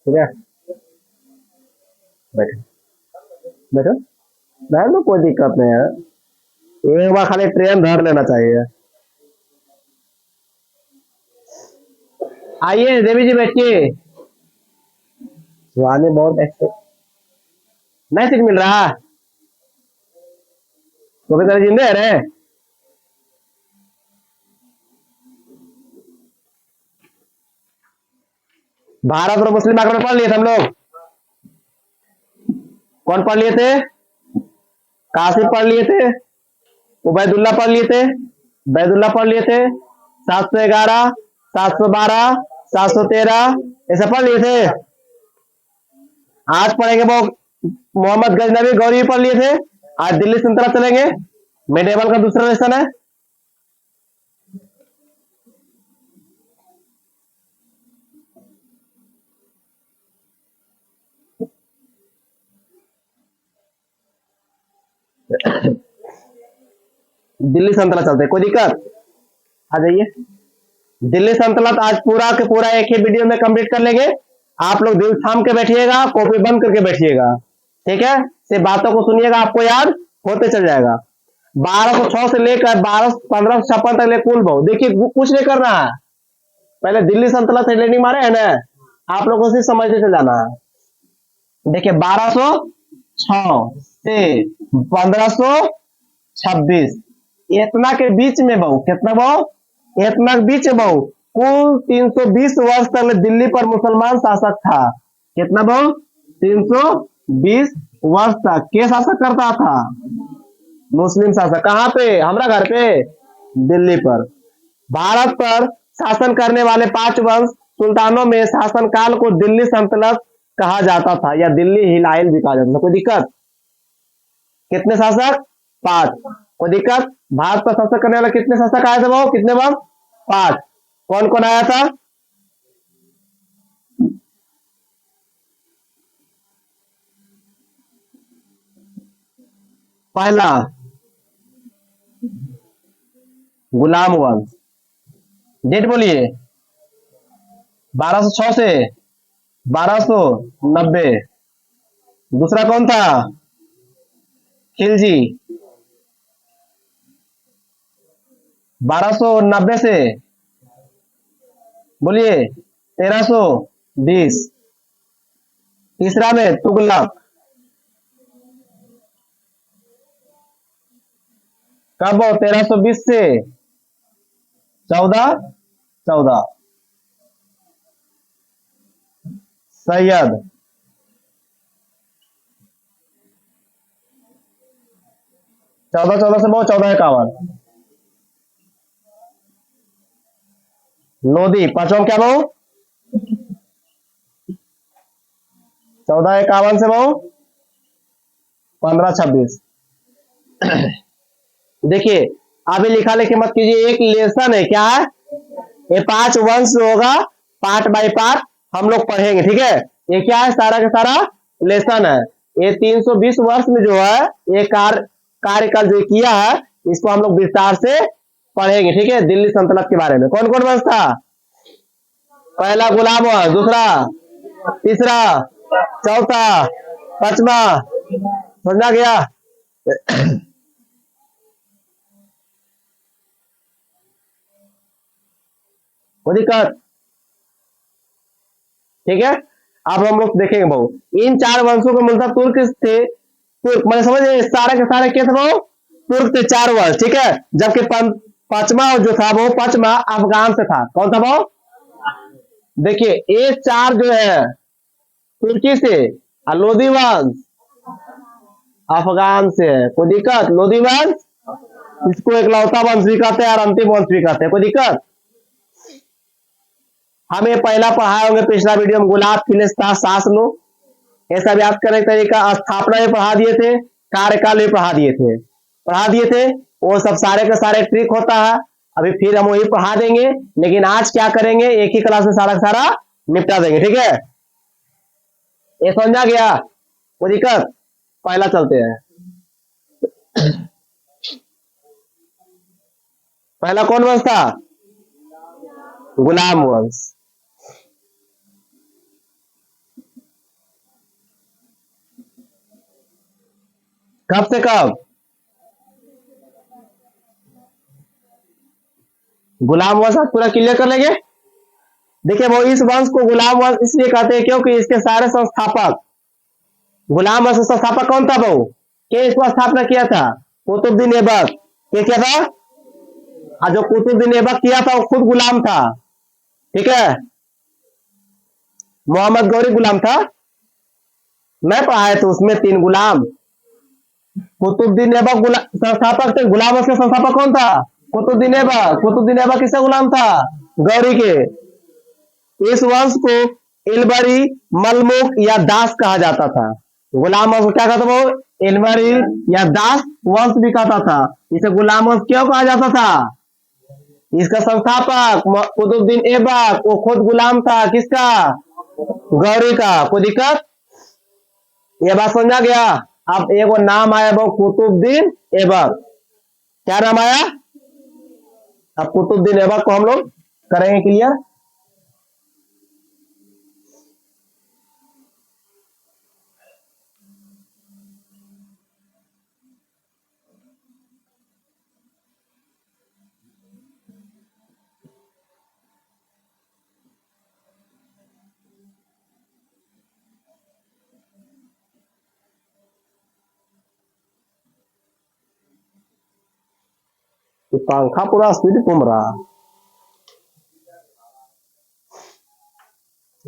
ठीक है, बैठो बैठो, बैठ लो, कोई दिक्कत नहीं है। एक बार खाली ट्रेन धर लेना चाहिए। आइए देवी जी बैठिए। सुहानी बहुत नहीं सीट मिल रहा, तो भी जिंदे है रे। भारत और मुस्लिम आक्रमण पढ़ लिए थे हम लोग। कौन पढ़ लिए थे? कासिम पढ़ लिए थे, उबैदुल्ला पढ़ लिए थे, बैदुल्ला पढ़ लिए थे, 711, 712, 713, ऐसे पढ़ लिए थे। आज पढ़ेंगे वो मोहम्मद गजनबी गौरी पढ़ लिए थे। आज दिल्ली सल्तनत चलेंगे, मेडेवल का दूसरा लेसन है। दिल्ली सल्तनत चलते, कोई दिक्कत? आ जाइए। दिल्ली सल्तनत आज पूरा के पूरा एक ही वीडियो में कंप्लीट कर लेंगे। आप लोग दिल थाम के बैठिएगा, कॉपी बंद करके बैठिएगा, ठीक है? सिर्फ बातों को सुनिएगा, आपको याद होते चल जाएगा। 1206 से लेकर 1556 तक ले कुल बहु, देखिए कुछ नहीं करना है। पहले दिल्ली सल्तनत हेडलाइनिंग मारे है ना, आप लोगों से समझते चल जाना है। देखिए 1206 से 1526, इतना के बीच में बहु, कितना बहु? इतना के बीच में बहु कुल 320 वर्ष तक दिल्ली पर मुसलमान शासक था। कितना बहु? 320 वर्ष तक के शासक करता था? मुस्लिम शासक। कहां पे? हमारा घर पे, दिल्ली पर। भारत पर शासन करने वाले 5 वंश सुल्तानों में शासन काल को दिल्ली सल्तनत कहा जाता था, या दिल्ली हिलाइल भी कहा जाता था। कोई दिक्कत? कितने शासक? 5। कोई दिक्कत? भारत पर शासन करने वाले कितने शासक आए थे? वो कितने वंश? 5। कौन कौन आया था? पहला गुलाम वंश, डेट बोलिए। 1206 से 1290। दूसरा कौन था? खिलजी। 1290 से बोलिए 1320। तीसरा में तुगलक, कब? 1320 से 1414। सैयद, चौदह चौदह से बहुत 1451। लोधी, पांचवा क्या बहु? 1451 से बहु 1526। देखिए अभी लिखा लिखी मत कीजिए, एक लेसन है। क्या है? ये 5 वंश होगा, पार्ट बाय पार्ट हम लोग पढ़ेंगे, ठीक है? ये क्या है? सारा का सारा लेसन है। ये 320 वर्ष में जो है ये कार्यकाल जो किया है, इसको हम लोग विस्तार से पढ़ेंगे, ठीक है? दिल्ली सल्तनत के बारे में कौन कौन वंश था? पहला गुलाम वंश, दूसरा, तीसरा, चौथा, पांचवा। समझा गया? कोई दिक्कत? ठीक है, अब हम लोग देखेंगे बहु इन 4 वंशों के मूलतः तुर्क थे। तुर्क मैंने समझे, सारे के सारे क्या थे बहु? तुर्क थे 4 वर्ष, ठीक है? जबकि पांचवा जो था वो पांचवा अफगान से था। कौन था बहु? देखिए ये 4 जो है तुर्की से, और लोधी वंश अफगान से है। कोई दिक्कत? लोधी वंश, इसको एकलौता वंश भी कहते हैं और अंतिम वंश भी कहते हैं। कोई दिक्कत? हम ये पहला पढ़ाए होंगे पिछला वीडियो में, गुलाब फिलिस्ता शासनो, ये सब याद करने का तरीका। स्थापना भी पढ़ा दिए थे, कार्यकाल भी पढ़ा दिए थे। वो सब सारे के सारे ट्रिक होता है, अभी फिर हम वही पढ़ा देंगे। लेकिन आज क्या करेंगे, एक ही क्लास में सारा सारा निपटा देंगे, ठीक है? ये समझा गया? कोई दिक्कत? पहला चलते हैं। पहला कौन वंश था? गुलाम वंश। कब से कब? गुलाम वंश आप पूरा क्लियर कर लेंगे। देखिए वो इस वंश को गुलाम वंश इसलिए कहते हैं क्योंकि इसके सारे संस्थापक, गुलाम वंश का संस्थापक कौन था भाऊ? के इसको स्थापना किया था? कुतुबुद्दीन ऐबक। ये क्या था? जो कुतुबुद्दीन ऐबक किया था वो खुद गुलाम था। ठीक है, मोहम्मद गौरी गुलाम था। मैं पढ़ाया तो उसमें 3 गुलाम। कुतुबुद्दीन ऐबक संस्थापक थे। गुलाम वंश का संस्थापक कौन था? कुतुबुद्दीन ऐबक। कुतुबुद्दीन ऐबक किसका गुलाम था? गौरी के। इस वंश को इलबरी, मलमुक या दास कहा जाता था। गुलाम वंश को क्या कहता था? इलबरी या दास वंश भी कहता था। इसे गुलाम वंश क्यों कहा जाता था? इसका संस्थापक कुतुबुद्दीन ऐबक वो खुद गुलाम था। किसका? गौरी का। कोई दिक्कत? ये बात समझा गया। अब एक वो नाम आया वो कुतुबुद्दीन ऐबक। क्या नाम आया? अब कुतुबुद्दीन ऐबक को हम लोग करेंगे क्लियर। पंखा पूरा स्पीड घूम रहा।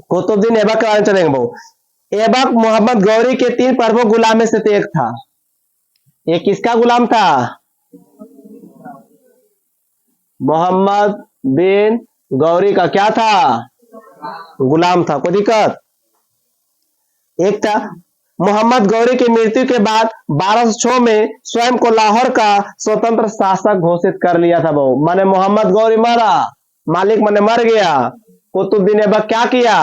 कुतुबुद्दीन ऐबक के बारे में चलेंगे बहु। ऐबक मोहम्मद गौरी के 3 प्रमुख गुलाम में से एक था। ये किसका गुलाम था? मोहम्मद बिन गौरी का क्या था? गुलाम था। कोई दिक्कत? एक था मोहम्मद गौरी की मृत्यु के बाद 1206 में स्वयं को लाहौर का स्वतंत्र शासक घोषित कर लिया था। बहु माने मोहम्मद गौरी मरा, मालिक माने मर गया। कुतुबुद्दीन ऐबक क्या किया?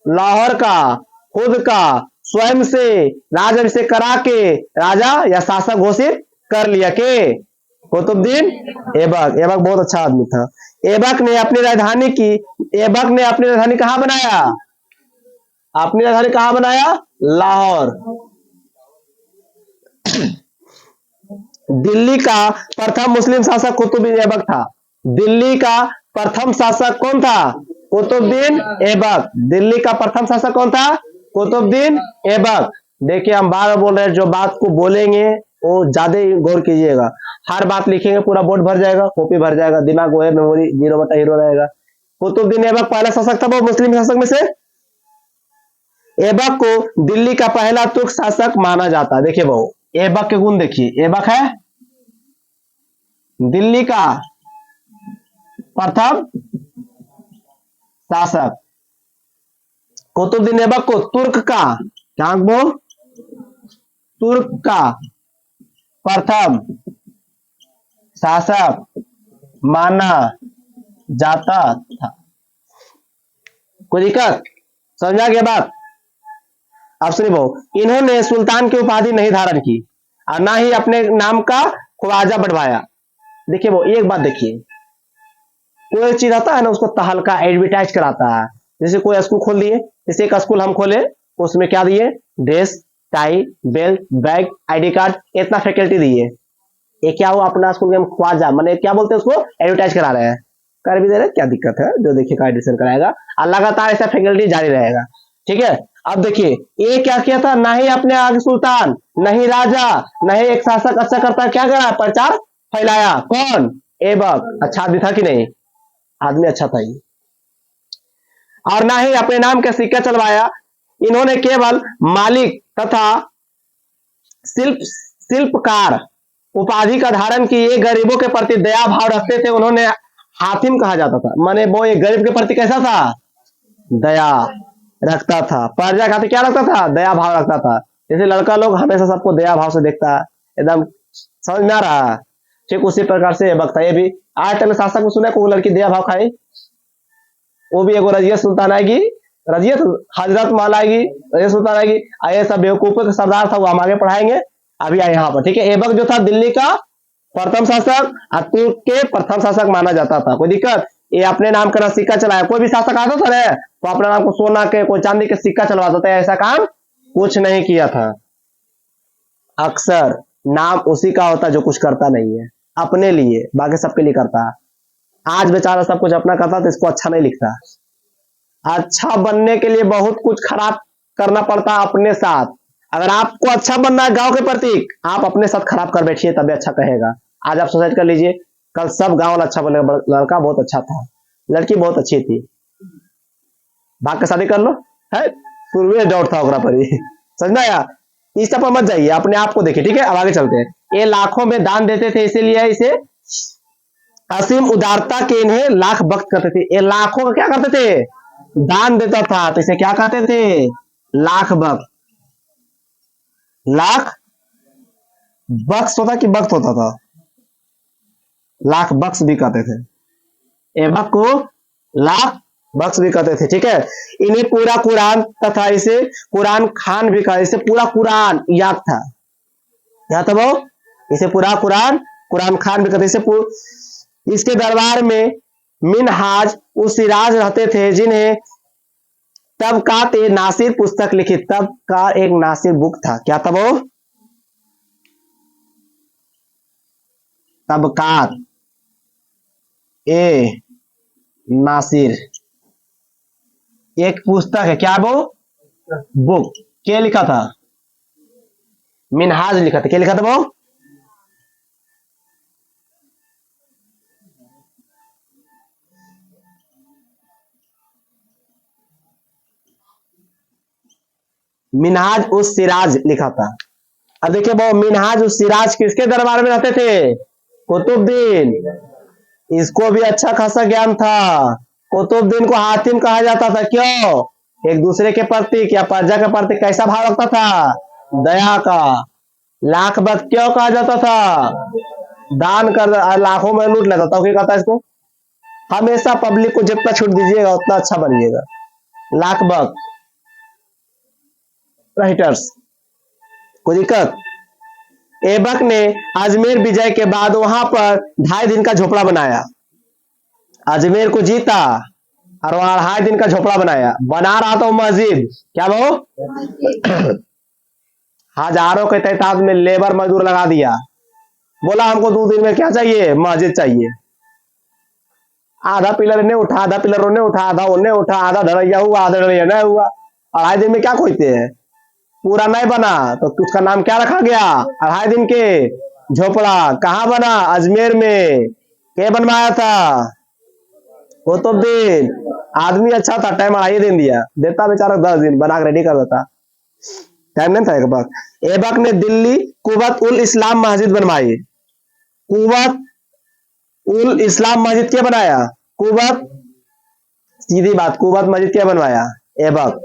लाहौर का खुद का स्वयं से राजाभिषेक करा के राजा या शासक घोषित कर लिया। के कुतुबुद्दीन ऐबक। ऐबक बहुत अच्छा आदमी था। ऐबक ने अपनी राजधानी की ऐबक ने अपनी राजधानी कहां बनाया? अपनी राजधानी कहां बनाया? लाहौर। दिल्ली का प्रथम मुस्लिम शासक कुतुबुद्दीन ऐबक था। दिल्ली का प्रथम शासक कौन था? कुतुबुद्दीन ऐबक। दिल्ली का प्रथम शासक कौन था? कुतुबुद्दीन ऐबक। देखिए हम बार बोल रहे हैं, जो बात को बोलेंगे वो ज्यादा गौर कीजिएगा। हर बात लिखेंगे पूरा बोर्ड भर जाएगा, कॉपी भर जाएगा, दिमाग वो है मेमोरी 0/0 रहेगा। कुतुबुद्दीन ऐबक पहला शासक था वो मुस्लिम शासक में से। ऐबक को दिल्ली का पहला तुर्क शासक माना जाता है। देखिए बहु ऐबक के गुण देखिए। ऐबक है दिल्ली का प्रथम शासक। कुतुबुद्दीन ऐबक को तुर्क का क्या वो तुर्क का प्रथम शासक माना जाता था। कोई दिक्कत? समझा गया बात? अब सुनिए बहु इन्होंने सुल्तान की उपाधि नहीं धारण की और ना ही अपने नाम का ख्वाजा बढ़वाया। देखिए वो एक बात देखिए, कोई चीज आता है ना उसको तहलका एडवर्टाइज कराता है। जैसे कोई स्कूल खोल दिए, जैसे एक स्कूल हम खोले, उसमें क्या दिए? Dress, tie, belt, bag, ID card, इतना फैकल्टी दिए। ये क्या हुआ? अपना स्कूल में हम ख्वाजा माने क्या बोलते हैं उसको? एडवर्टाइज करा रहे हैं। कर भी दे रहे, क्या दिक्कत है? जो देखिएगा एडमिशन कराएगा और लगातार ऐसा फैकल्टी जारी रहेगा। ठीक है, अब देखिए ये क्या किया था? ना ही अपने आगे सुल्तान, नहीं राजा, नहीं एक शासक अच्छा करता, क्या करा? प्रचार फैलाया। कौन? ऐबक। अच्छा आदमी था कि नहीं? आदमी अच्छा था ये। और ना ही अपने नाम का सिक्का चलवाया। इन्होंने केवल मालिक तथा शिल्पकार उपाधि का धारण की। ये गरीबों के प्रति दया भाव रखते थे। उन्होंने हातिम कहा जाता था, माने वो एक गरीब के प्रति कैसा था? दया रखता था। प्रजा खातिर क्या रखता था? दया भाव रखता था। जैसे लड़का लोग हमेशा सबको दया भाव से देखता है, एकदम समझ में आ रहा है। ठीक उसी प्रकार से ऐबक था। ये भी आज तक शासक में सुना को लड़की दया भाव खाई, वो भी एगो रजिया सुल्तान आएगी, रजियत हजरत महल आएगी, रजिया सुल्तान आएगी। ये सब बेवकूफों का सरदार था, वो हम आगे पढ़ाएंगे। अभी आए यहाँ पर। ठीक है, ऐबक जो था दिल्ली का प्रथम शासक और तुर्क के प्रथम शासक माना जाता था। कोई दिक्कत? ये अपने नाम का सिक्का चलाया। कोई भी शासक आता था ना तो अपने नाम को सोना के कोई चांदी के सिक्का चलवाता था, ऐसा काम कुछ नहीं किया था। अक्सर नाम उसी का होता है जो कुछ करता नहीं है अपने लिए, बाकी सबके लिए करता है। आज बेचारा सब कुछ अपना करता तो इसको अच्छा नहीं लिखता। अच्छा बनने के लिए बहुत कुछ खराब करना पड़ता है अपने साथ। अगर आपको अच्छा बनना है गांव के प्रतीक, आप अपने साथ खराब कर बैठिए तभी अच्छा कहेगा। आज आप सोसाइट कर लीजिए, कल सब गांव वाला अच्छा बनेगा। लड़का बहुत अच्छा था, लड़की बहुत अच्छी थी, भाग के शादी कर लो, है पूर्वे डाउट था ओकरा पर ही। समझना यार, इस सब पर मत जाइए, अपने आप को देखिए। ठीक है, अब आगे चलते हैं। ये लाखों में दान देते थे, इसीलिए इसे असीम उदारता के इन्हें लाख भक्त करते थे। ये लाखों का क्या करते थे? दान देता था, तो इसे क्या कहते थे? लाख भक्त। लाख बक्स होता कि भक्त होता था? लाख बक्स भी कहते थे। एबक को लाख बक्स भी कहते थे। ठीक है, इन्हें पूरा कुरान तथा इसे कुरान खान भी कहा। इसे पूरा कुरान याद था, याद था वो, इसे पूरा कुरान कुरान खान भी कहते। इसके दरबार में मिनहाज उस सिराज रहते थे, जिन्हें तबकात ए नासिर पुस्तक लिखी। तब का एक नासिर बुक था। क्या था वो? तबकात ए नासिर एक पुस्तक है। क्या वो? बुक। क्या लिखा था? मिनहाज लिखा था। क्या लिखा था वो? मिनहाज उस सिराज लिखा था। अब देखिए वो मिनहाज उस सिराज किसके दरबार में रहते थे? कुतुबुद्दीन। इसको भी अच्छा खासा ज्ञान था। कुतुबुद्दीन को हातिम कहा जाता था। क्यों? एक दूसरे के प्रति या प्रजा के प्रति कैसा भाव रखता था? दया का। लाख भक्त क्यों कहा जाता था? दान कर लाखों में लूट लेता था। क्या कहता है इसको? हमेशा पब्लिक को जितना छूट दीजिएगा उतना अच्छा बनिएगा। लाख भक्त राइटर्स। कोई दिक्कत? ऐबक ने अजमेर विजय के बाद वहां पर 2.5 दिन का झोपड़ा बनाया। अजमेर को जीता और वहां 2.5 दिन का झोपड़ा बनाया। बना रहा था मस्जिद। क्या वो? हजारों के तादाद में लेबर मजदूर लगा दिया। बोला हमको 2 दिन में क्या चाहिए? मस्जिद चाहिए। आधा पिलर ने उठा, आधा पिलर ने उठा, आधा उन्हें उठा, आधा ढलैया हुआ, आधा ढलैया नहीं हुआ। 2.5 दिन में क्या खोजते हैं? पूरा नहीं बना तो उसका नाम क्या रखा गया? 2.5 दिन के झोपड़ा। कहाँ बना? अजमेर में। क्या बनवाया था? कुतुबुद्दीन। आदमी अच्छा था, टाइम 2.5 दिन दिया, देता बेचारा 10 दिन बना के रेडी कर देता। टाइम नहीं था। ऐबक ऐबक ने दिल्ली कुवत उल इस्लाम मस्जिद बनवाई। कुवत उल इस्लाम मस्जिद क्या बनाया? कुवत, सीधी बात, कुवत मस्जिद क्या बनवाया? ऐबक।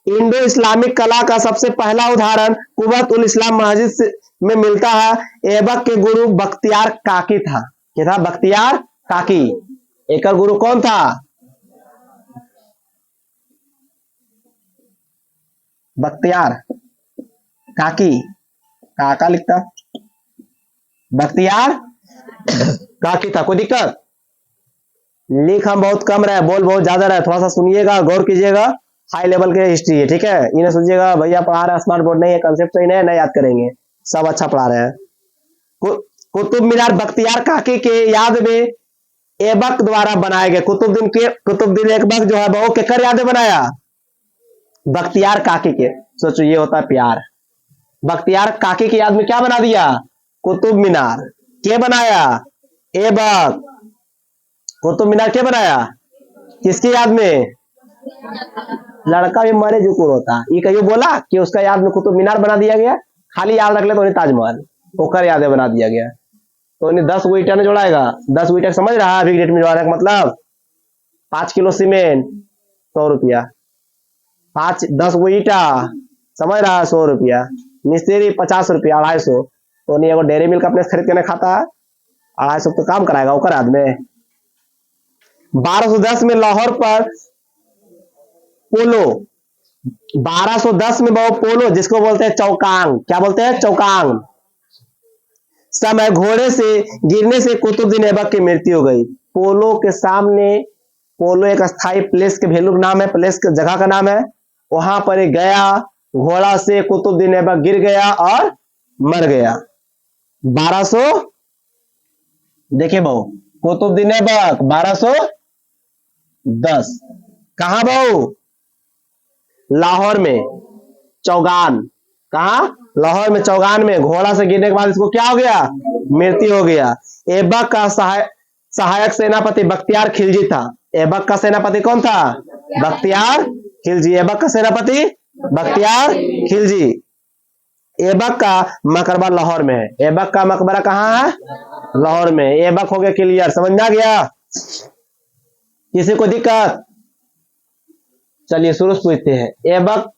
इंडो इस्लामिक कला का सबसे पहला उदाहरण कुवत उल इस्लाम मस्जिद में मिलता है। ऐबक के गुरु बख्तियार काकी था। क्या था? बख्तियार काकी। एक गुरु कौन था? बख्तियार काकी। काका लिखता, बख्तियार काकी था। कोई दिक्कत? लिख हम बहुत कम रहे, बोल बहुत ज्यादा रहे, थोड़ा सा सुनिएगा, गौर कीजिएगा। हाई लेवल के हिस्ट्री है। ठीक है, इन्हें सोचिएगा भैया पढ़ा रहे, स्मार्ट बोर्ड नहीं है, कंसेप्ट सही नहीं याद करेंगे। सब अच्छा पढ़ा रहे हैं। कुतुब मीनार बख्तियार काकी के याद में ऐबक द्वारा बनाए गए। कुतुबुद्दीन ऐबक जो है वो केकर याद में बनाया? बख्तियार काकी के। सोचो, ये होता है प्यार। बख्तियार काकी की याद में क्या बना दिया? कुतुब मीनार। क्या बनाया? ऐबक। कुतुब मीनार क्या बनाया? किसकी याद में? लड़का भी मरे जुकुर होता। ये कहीं बोला कि उसका याद में कुतुब मीनार बना दिया गया? खाली याद रख ले तो उन्हें ताजमहल ओकर याद में बना दिया गया। तो उन्हें 10 गो ईटा ने जोड़ाएगा। 10 गो ईटा समझ रहा है अभी डेट में जोड़ाने का मतलब? 5 किलो सीमेंट 100 रुपया। 10 गो ईटा समझ रहा है? 100 रुपया। मिस्त्री 50 रुपया, 250। तो नहीं, अगर डेयरी मिल्क अपने खरीद के नहीं खाता है, 250 तो काम कराएगा ओकर याद में। 1210 में लाहौर पर पोलो, 1210 में वो पोलो जिसको बोलते हैं चौकांग। क्या बोलते हैं? चौकांग। समय घोड़े से गिरने से कुतुबुद्दीन ऐबक की मृत्यु हो गई। पोलो के सामने, पोलो एक स्थायी प्लेस के वैल्यू नाम है, प्लेस के जगह का नाम है। वहां पर गया, घोड़ा से कुतुबुद्दीन ऐबक गिर गया और मर गया। 1200, देखिए बहू, कुतुबुद्दीन ऐबक 1210, कहा बहू? लाहौर में चौगान। कहा? लाहौर में चौगान में घोड़ा से गिरने के बाद इसको क्या हो गया? मृत्यु हो गया। ऐबक का सहायक सेनापति बख्तियार खिलजी था। ऐबक का सेनापति कौन था? बख्तियार खिलजी। ऐबक का सेनापति बख्तियार खिलजी। ऐबक का मकबरा लाहौर में है। ऐबक का मकबरा कहाँ है? लाहौर में। ऐबक हो गया क्लियर, समझ में आ गया? किसी को दिक्कत? चलिए शुरू से पूछते हैं। ऐबक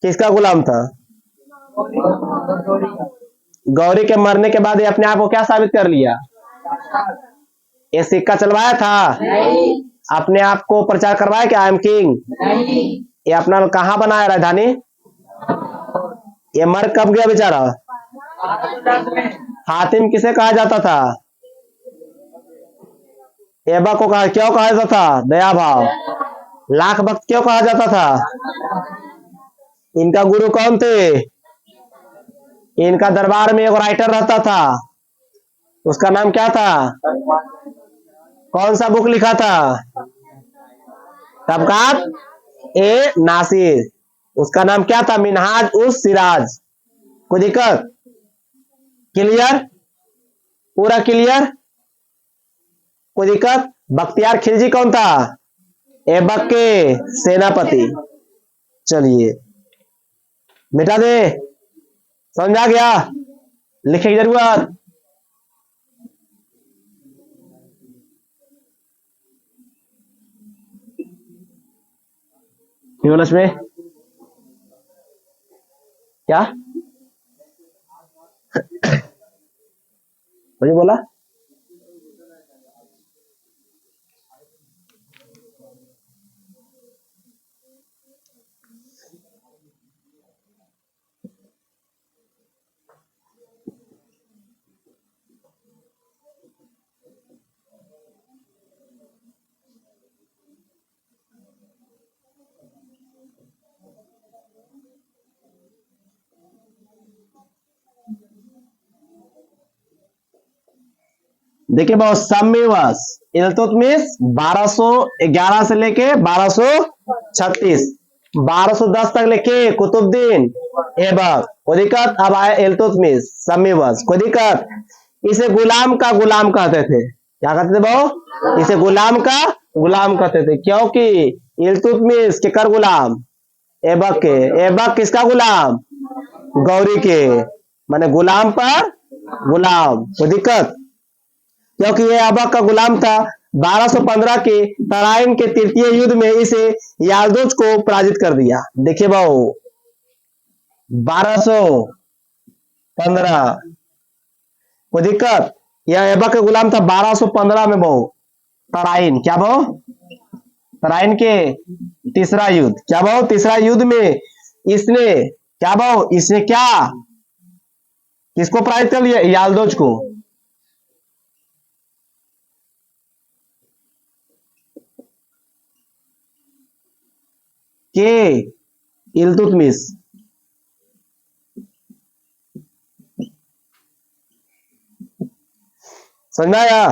किसका गुलाम था? गौरी के मरने के बाद ये अपने आप को क्या साबित कर लिया? ये सिक्का चलवाया था? अपने आप को प्रचार करवाया कि आई एम किंग? ये अपना कहाँ बनाया राजधानी? ये मर कब गया बेचारा? हातिम किसे कहा जाता था? ऐबक को क्यों कहा जाता था? दया भाव। लाख भक्त क्यों कहा जाता था? इनका गुरु कौन थे? इनका दरबार में एक राइटर रहता था, उसका नाम क्या था? कौन सा बुक लिखा था? तबकात ए नासिर। उसका नाम क्या था? मिनहाज उस सिराज। कोई दिक्कत? क्लियर? पूरा क्लियर? कोई दिक्कत? बख्तियार खिलजी कौन था? ऐबक के सेनापति। चलिए मिटा दे, समझ आ गया? लिखे की जरूरत? यूनस में क्या मुझे बोला? देखिए बहुत सम्मिवस इल्तुतमिश 1211 से लेके 1236, 1210 तक लिखे कुतुबुद्दीन ऐबक। कोई दिक्कत? अब आए इल्तुतमिश सम्मिवस। कोई दिक्कत? इसे गुलाम का गुलाम कहते थे। क्या कहते थे बहु? इसे गुलाम का गुलाम कहते थे, क्योंकि इल्तुतमिश के कर गुलाम? ऐबक के। ऐबक किसका गुलाम? गौरी के। माने गुलाम पर गुलाम। कोई दिक्कत? क्योंकि यह ऐबक का गुलाम था। 1215 के तराइन के तृतीय युद्ध में इसे याल्दोज को पराजित कर दिया। देखिए भाऊ 1215, कोई दिक्कत? यह ऐबक का गुलाम था 1215 में बहु तराइन। क्या बहु? तराइन के तीसरा युद्ध। क्या बहु? तीसरा युद्ध में इसने क्या बहु? इसने क्या किसको पराजित कर लिया? याल्दोज को। के इल्तुतमिश। समझ में आया?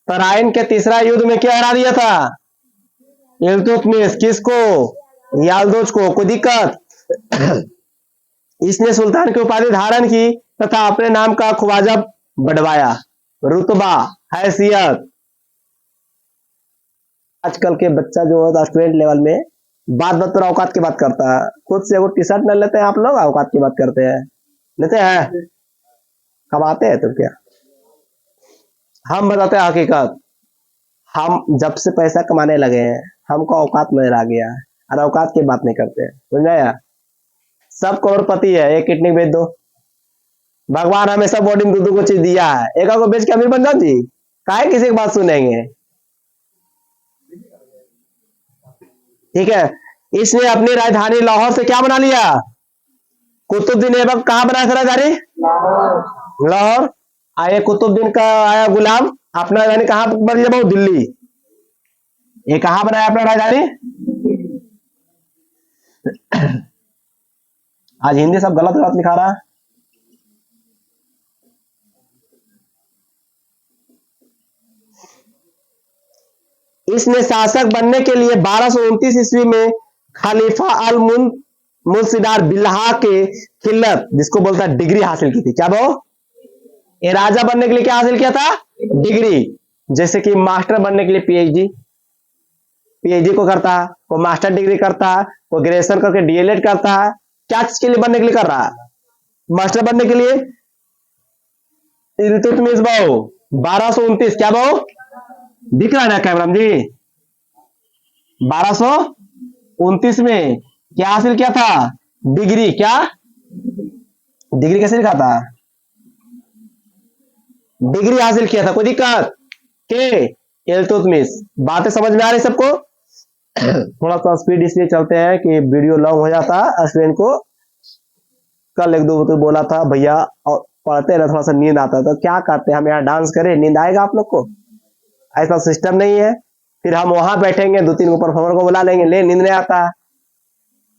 तराइन के तीसरा युद्ध में क्या हरा दिया था? इल्तुतमिश। किसको? याल्दोज को। कोई दिक्कत? इसने सुल्तान की उपाधि धारण की तथा अपने नाम का ख्वाजा बढ़वाया, रुतबा, हैसियत। आजकल के बच्चा जो होता है स्टूडेंट लेवल में बात बात पर औकात की बात करता है। खुद से वो टी शर्ट न लेते हैं आप लोग, औकात की बात करते हैं। लेते हैं? कब आते हैं तो क्या? हम बताते हैं हकीकत। हम जब से पैसा कमाने लगे हैं हमको औकात नजर आ गया है, और औकात की बात नहीं करते। समझ आया? सब करोड़पति है, एक किडनी बेच दो। भगवान हमेशा बॉडी में दूध को चीज दिया है, एक को बेच के अमीर बन जाओ जी। काहे किसी की बात सुनेंगे? ठीक है। इसने अपनी राजधानी लाहौर से क्या बना लिया? कुतुबुद्दीन ऐबक कहां बनाया था राजधानी? लाहौर। आए कुतुबुद्दीन का आया गुलाम, अपना राजधानी कहां बन लिया बहु? दिल्ली। ये कहां बनाया अपना राजधानी? आज हिंदी सब गलत गलत लिखा रहा है। इसने शासक बनने के लिए 1229 ईस्वी में खलीफा अल मुंसिदार बिल्हा के खिलत, जिसको बोलता है डिग्री, हासिल की थी। क्या वो ये राजा बनने के लिए क्या हासिल किया था? डिग्री। जैसे कि मास्टर बनने के लिए पीएचडी, पीएचडी को करता है, वो मास्टर डिग्री करता है, वो ग्रेजुएशन करके डीएलएड करता है। क्या चीज के लिए बनने के लिए कर रहा है? मास्टर बनने के लिए। इल्तुतमिश भाऊ 1229, क्या भाऊ दिख रहा है ना कैमरा जी? 1229 में क्या हासिल किया था? डिग्री। क्या डिग्री कैसे लिखा था? डिग्री हासिल किया था। कोई दिक्कत? के इल्तुतमिश। बातें समझ में आ रही सबको? थोड़ा सा स्पीड इसलिए चलते हैं कि वीडियो लॉन्ग हो जाता है। अश्विन को कल एक दो तो बोला था भैया पढ़ते रहे, थोड़ा सा नींद आता है, तो क्या करते हैं हम यहाँ डांस करें, नींद आएगा आप लोग को? ऐसा सिस्टम नहीं है। फिर हम वहां बैठेंगे, दो तीन को परफॉर्मर को बुला लेंगे, ले नींद नहीं आता।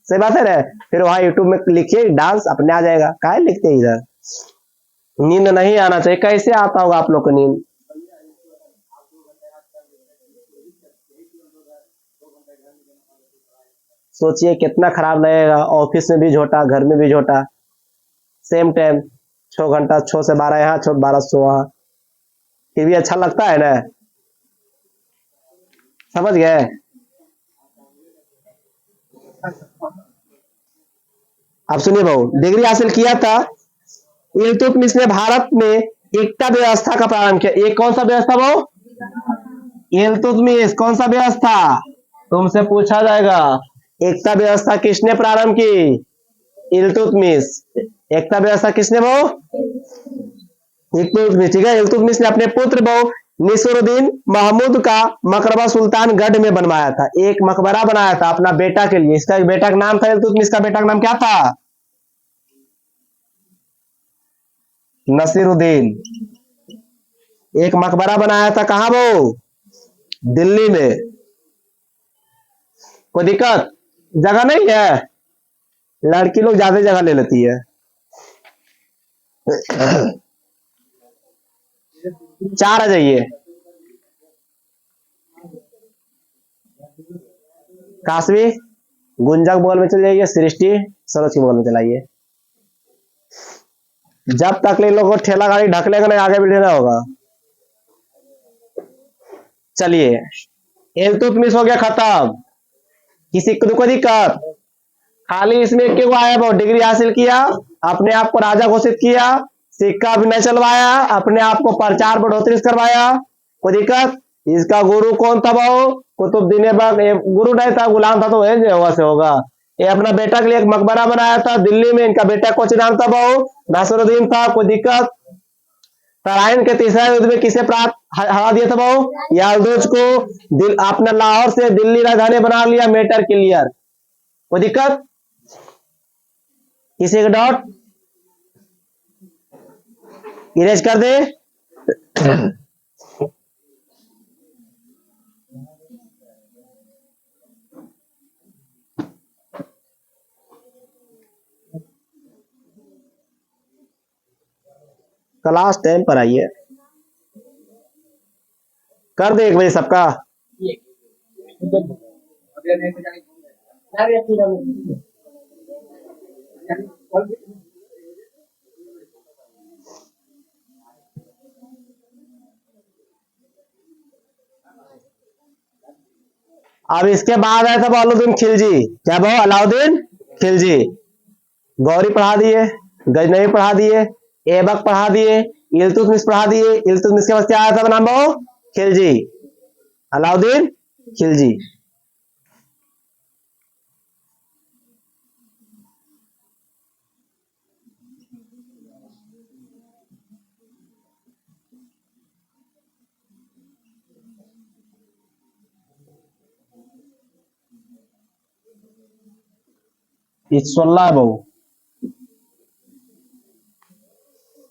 सही बात है ना? फिर वहां यूट्यूब में लिखिए डांस, अपने आ जाएगा। काहे लिखते हैं इधर? नींद नहीं आना चाहिए। कैसे आता होगा आप लोग को नींद? सोचिए कितना खराब लगेगा। ऑफिस में भी झोटा, घर में भी झोटा, सेम टाइम 6 घंटा, 6 से 12 यहाँ, 12 से वहां। फिर भी अच्छा लगता है ना? समझ गए? अब सुनिए भाऊ, डिग्री हासिल किया था। इल्तुतमिश ने भारत में एकता व्यवस्था का प्रारंभ किया। एक कौन सा व्यवस्था भाऊ? इल्तुतमिश कौन सा व्यवस्था? तुमसे पूछा जाएगा। एकता व्यवस्था किसने प्रारंभ की? इल्तुतमिश। एकता व्यवस्था किसने भाऊ? इल्तुतमिश। ठीक है। इल्तुतमिश ने अपने पुत्र भाऊ निसरुद्दीन महमूद का मकबरा सुल्तानगढ़ में बनवाया था। एक मकबरा बनाया था अपना बेटा के लिए। इसका बेटा का नाम था, इल्तुतमिश का बेटा का नाम क्या था? नसीरुद्दीन। एक मकबरा बनाया था। कहां वो? दिल्ली में। कोई दिक्कत? जगह नहीं है? लड़की लोग ज्यादा जगह ले लेती है। चार आ जाइए। काशवी गुंजा के बगल में चल जाइए, सृष्टि सरोज के बगल में चलाइए। जब तक इन लोगों को ठेला गाड़ी ढकलेगा नहीं, आगे बढ़ना होगा। चलिए, इल्तुतमिश हो गया खत्म। किसी को कोई दिक्कत? खाली इसमें क्यों आया? वो डिग्री हासिल किया, अपने आप को राजा घोषित किया, सिक्का भी नहीं चलवाया, अपने आप को प्रचार बढ़ोतरी करवाया। कोई दिक्कत? इसका गुरु कौन था भाऊ? कुतुबुद्दीन ऐबक। गुरु नहीं था, गुलाम था, तो वैसे होगा। ये अपना बेटा के लिए एक मकबरा बनाया था दिल्ली में। इनका बेटा कौन नाम था भाऊ? नसरुद्दीन था। कोई दिक्कत? तराइन के तीसरा युद्ध में किसे प्राप्त हरा दिया था भाऊ? यालदोज को। अपना लाहौर से दिल्ली राजधानी बना लिया। Matter clear. कोई दिक्कत? किसी का डॉट इरेज कर दे। क्लास 10 पर आइए। कर दे 1 बजे सबका। अब इसके बाद आया था अलाउद्दीन खिलजी। क्या भाव? अलाउद्दीन खिलजी। गौरी पढ़ा दिए, गजनवी पढ़ा दिए, ऐबक पढ़ा दिए, इल्तुतमिश पढ़ा दिए। इल्तुतमिश के बाद क्या आया था नाम भाव? खिलजी। अलाउद्दीन खिलजी। इस्सुल्लाह बहु।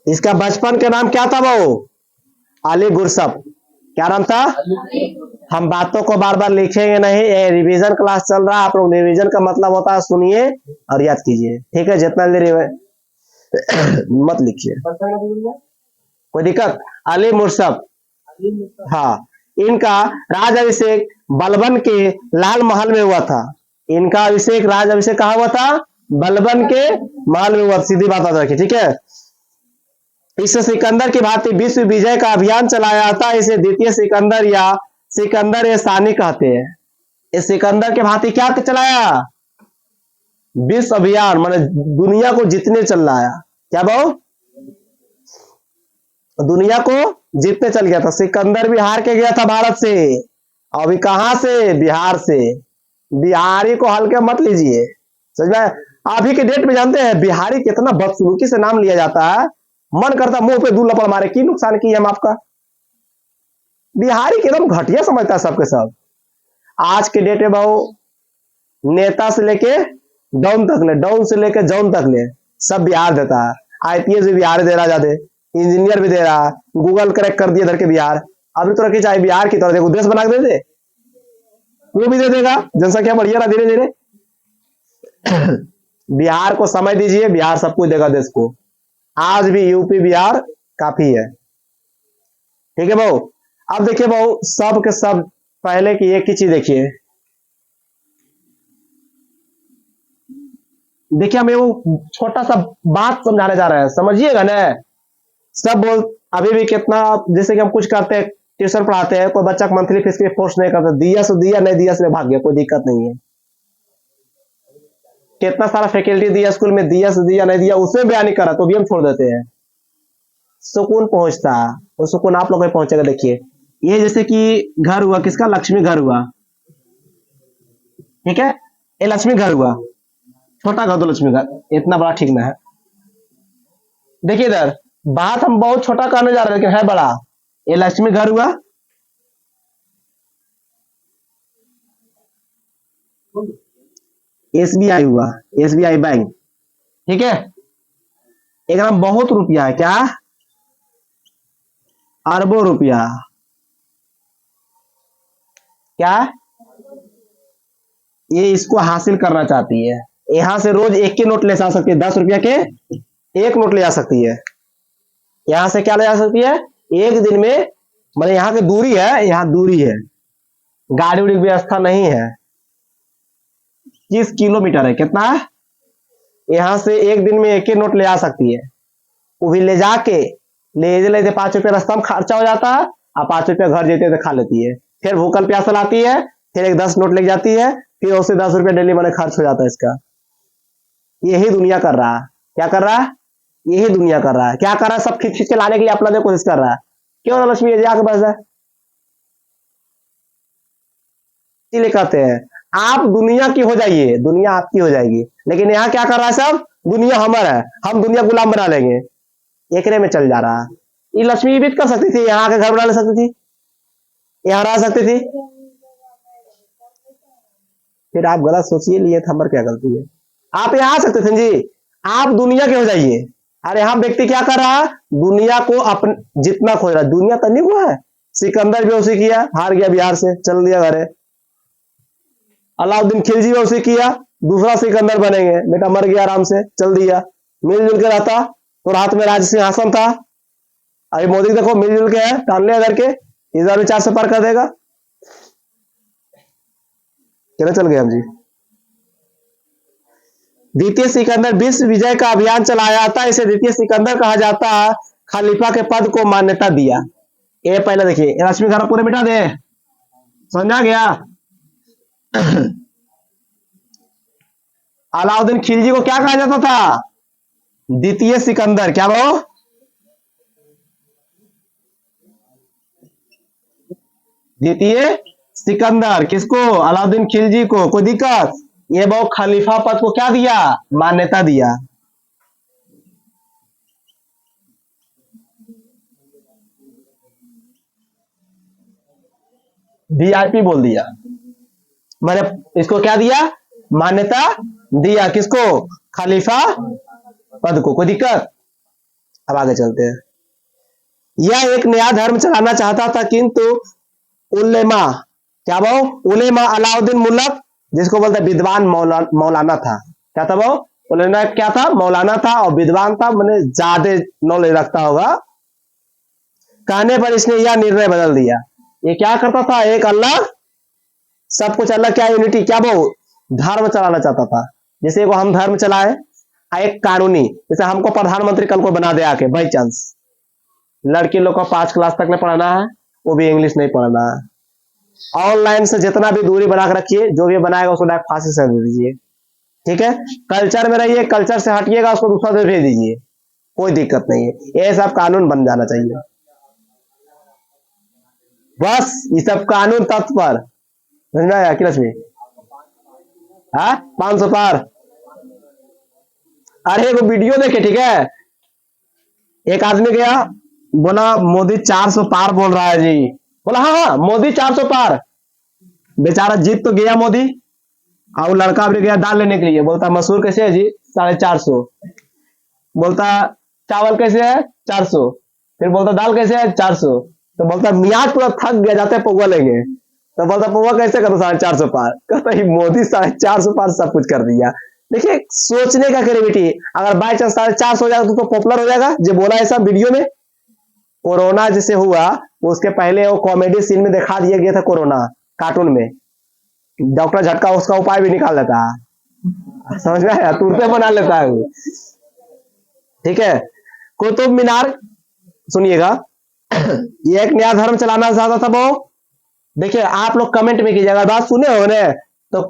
इसका बचपन का नाम क्या था बहु? अली गुरसप। क्या नाम था? हम बातों को बार बार लिखेंगे नहीं, ये रिवीजन क्लास चल रहा है। आप लोग रिवीजन का मतलब होता है सुनिए और याद कीजिए। ठीक है? जितना जल्दी मत लिखिए। कोई दिक्कत? अली मुर्सब। हाँ, इनका राजाभिषेक बलबन के लाल महल में हुआ था। इनका अभिषेक राजाभिषेक कहा हुआ था? बलबन के महल में हुआ। सीधी बात याद रखिए, ठीक है। इस सिकंदर की भांति विश्व विजय का अभियान चलाया जाता है। इसे द्वितीय सिकंदर या सिकंदर ए सानी कहते हैं। इस सिकंदर के भांति क्या चलाया? विश्व अभियान, माने दुनिया को जीतने चल रहा है। क्या भाव? दुनिया को जीतने चल गया था। सिकंदर भी हार के गया था भारत से। अभी कहां से? बिहार से। बिहारी को हल्के मत लीजिए, समझ में? अभी के डेट में जानते हैं बिहारी कितना बदसलूकी से नाम लिया जाता है, मन करता मुंह पे दू लपड़ मारे। की नुकसान की हम आपका? बिहारी के एकदम घटिया समझता है सबके सब। आज के डेट में बहु नेता से लेके डाउन तक ले, डाउन से लेके जौन तक ले, सब बिहार देता है। आईपीएस भी बिहार दे रहा, ज्यादा इंजीनियर भी दे रहा। गूगल क्रैक कर दिया इधर के बिहार। अभी तो रखी चाहे बिहार की तरह देखो देश बना के दे दे, वो भी दे देगा। जनसंख्या बढ़िया ना धीरे धीरे। बिहार को समय दीजिए, बिहार सब कुछ देगा देश को। आज भी यूपी बिहार काफी है, ठीक है भाऊ। अब देखिए भाऊ, सब के सब पहले की एक ही चीज देखिए। देखिए हमें वो छोटा सा बात समझाने जा रहे हैं, समझिएगा ना। सब बोल अभी भी कितना, जैसे कि हम कुछ करते हैं, ट्यूशन पढ़ाते हैं, कोई बच्चा मंथली फीस के पोस्ट नहीं करता, दिया सो दिया, नहीं दिया से भाग गया, कोई दिक्कत नहीं है। कितना सारा फैकल्टी दिया स्कूल में, दिया से दिया, नहीं दिया उसमें बयान नहीं करा तो भी हम छोड़ देते हैं। सुकून पहुंचता, वो सुकून आप लोग को पहुंचेगा। देखिए ये जैसे कि घर हुआ, किसका? लक्ष्मी घर हुआ, ठीक है। ये लक्ष्मी घर हुआ, छोटा घर तो लक्ष्मी घर, इतना बड़ा ठीक ना है। देखिए इधर बात हम बहुत छोटा करने जा रहे हैं लेकिन है बड़ा। ये लक्ष्मी घर हुआ, एसबीआई हुआ, एसबीआई बैंक, ठीक है। एक नाम बहुत रुपया है, क्या? अरबों रुपया, क्या? ये इसको हासिल करना चाहती है। यहां से रोज एक के नोट ले जा सकती है, 10 रुपया के एक नोट ले जा सकती है। यहां से क्या ले जा सकती है? एक दिन में, मतलब यहाँ की दूरी है, यहाँ दूरी है, गाड़ी उड़ी व्यवस्था नहीं है। 30 किलोमीटर है, कितना? यहां से एक दिन में एक ही नोट ले आ सकती है। वो भी ले जाके ले 5 रुपया रास्ता में खर्चा हो जाता है, और 5 रुपया घर जेते तो खा लेती है। फिर भूखल प्यासल आती है, फिर एक 10 नोट ले जाती है, फिर उससे 10 रुपया डेली मैंने खर्च हो जाता है इसका। यही दुनिया कर रहा है। क्या कर रहा है? यही दुनिया कर रहा है। क्या कर रहा है? सब खींच खींच के लाने के लिए अपना कोशिश कर रहा है। क्यों ना लक्ष्मी जाके बस है, इसलिए कहते हैं आप दुनिया की हो जाइए, दुनिया आपकी हो जाएगी। लेकिन यहाँ क्या कर रहा है? सब दुनिया हमारा है, हम दुनिया गुलाम बना लेंगे, एकरे में चल जा रहा है। ये लक्ष्मी भी कर सकती थी, यहाँ के घर बना ले सकती थी, यहाँ रह सकती थी। फिर आप गलत सोचिए, लिए हमारी क्या गलती है? आप यहाँ आ सकते थे जी, आप दुनिया के हो जाइए। अरे यहाँ व्यक्ति क्या कर रहा है? दुनिया को अपने जितना खोज रहा है। दुनिया तो नहीं हुआ है, सिकंदर भी उसी किया, हार गया बिहार से, चल दिया घरे। अलाउद्दीन खिलजी भी उसी किया, दूसरा सिकंदर बनेंगे, बेटा मर गया आराम से, चल दिया। मिलजुल के रहता तो रात में राज सिंहासन था। अभी मोदी देखो मिलजुल के है, टाल लिया इधर के, इधर भी 4 से पार कर देगा। किधर चल गए हम जी? द्वितीय सिकंदर विश्व विजय का अभियान चलाया जाता है, इसे द्वितीय सिकंदर कहा जाता है। खलीफा के पद को मान्यता दिया। ये पहले देखिए, रश्मि घर पूरे मिटा दे, समझा गया? अलाउद्दीन खिलजी को क्या कहा जाता था? द्वितीय सिकंदर। क्या वो? द्वितीय सिकंदर किसको? अलाउद्दीन खिलजी को। कोई दिक्कत? ये बहु खलीफा पद को क्या दिया? मान्यता दिया। वीआईपी बोल दिया, मैंने इसको क्या दिया? मान्यता दिया। किसको? खलीफा पद को। कोई दिक्कत? अब आगे चलते हैं। यह एक नया धर्म चलाना चाहता था, किंतु उलेमा, क्या वो? उलेमा अलाउद्दीन मुल्क, जिसको बोलते विद्वान मौलाना था। क्या था वो? उलेमा क्या था? मौलाना था और विद्वान था, मैंने ज्यादा नॉलेज रखता होगा। कहने पर इसने यह निर्णय बदल दिया। ये क्या करता था, एक अल्लाह सब कुछ अल्लाह, क्या यूनिटी, क्या वो धर्म चलाना चाहता था। जैसे वो हम धर्म चलाए, एक कानूनी, जैसे हमको प्रधानमंत्री कल को बना दे आके बाई चांस, लड़की लोग को 5 क्लास तक नहीं पढ़ाना है, वो भी इंग्लिश नहीं पढ़ना है। ऑनलाइन से जितना भी दूरी बना के रखिए, जो भी बनाएगा उसको डायरेक्ट फांसी से दे दीजिए। ठीक है, कल्चर में रहिए, कल्चर से हटिएगा उसको दूसरा से भेज दीजिए, कोई दिक्कत नहीं है। ये सब कानून बन जाना चाहिए, बस ये सब कानून तत्पर, समझ आया कि लक्ष्मी? हाँ, 500 पार। अरे वो वीडियो देखे, ठीक है, एक आदमी गया, बोला मोदी 400 पार बोल रहा है जी। बोला हाँ हाँ मोदी 400 पार। बेचारा जीत तो गया मोदी, और वो लड़का भी गया दाल लेने के लिए, बोलता मसूर कैसे है जी, 450। बोलता चावल कैसे है, 400। फिर बोलता दाल कैसे है, 400। तो बोलता मियाज पूरा थक गया, जाते पौवा लेंगे। तो बोलता पौवा कैसे करो 450 पार? कहता ही मोदी 450 पार सब कुछ कर दिया। देखिए सोचने का क्रिएटिविटी, अगर बाई चांस 450 हो जाएगा तो पॉपुलर हो जाएगा। जो बोला ऐसा वीडियो में, कोरोना जैसे हुआ उसके पहले वो कॉमेडी सीन में दिखा दिया गया था, कोरोना कार्टून में डॉक्टर झटका उसका उपाय भी निकाल लेता है, समझ में आया, तुरंत बना लेता है वो। ठीक है, कुतुब मीनार, सुनिएगा, ये एक नया धर्म चलाना चाहता था वो। देखिए आप लोग कमेंट में कीजिएगा, अगर बात सुने हो ने तो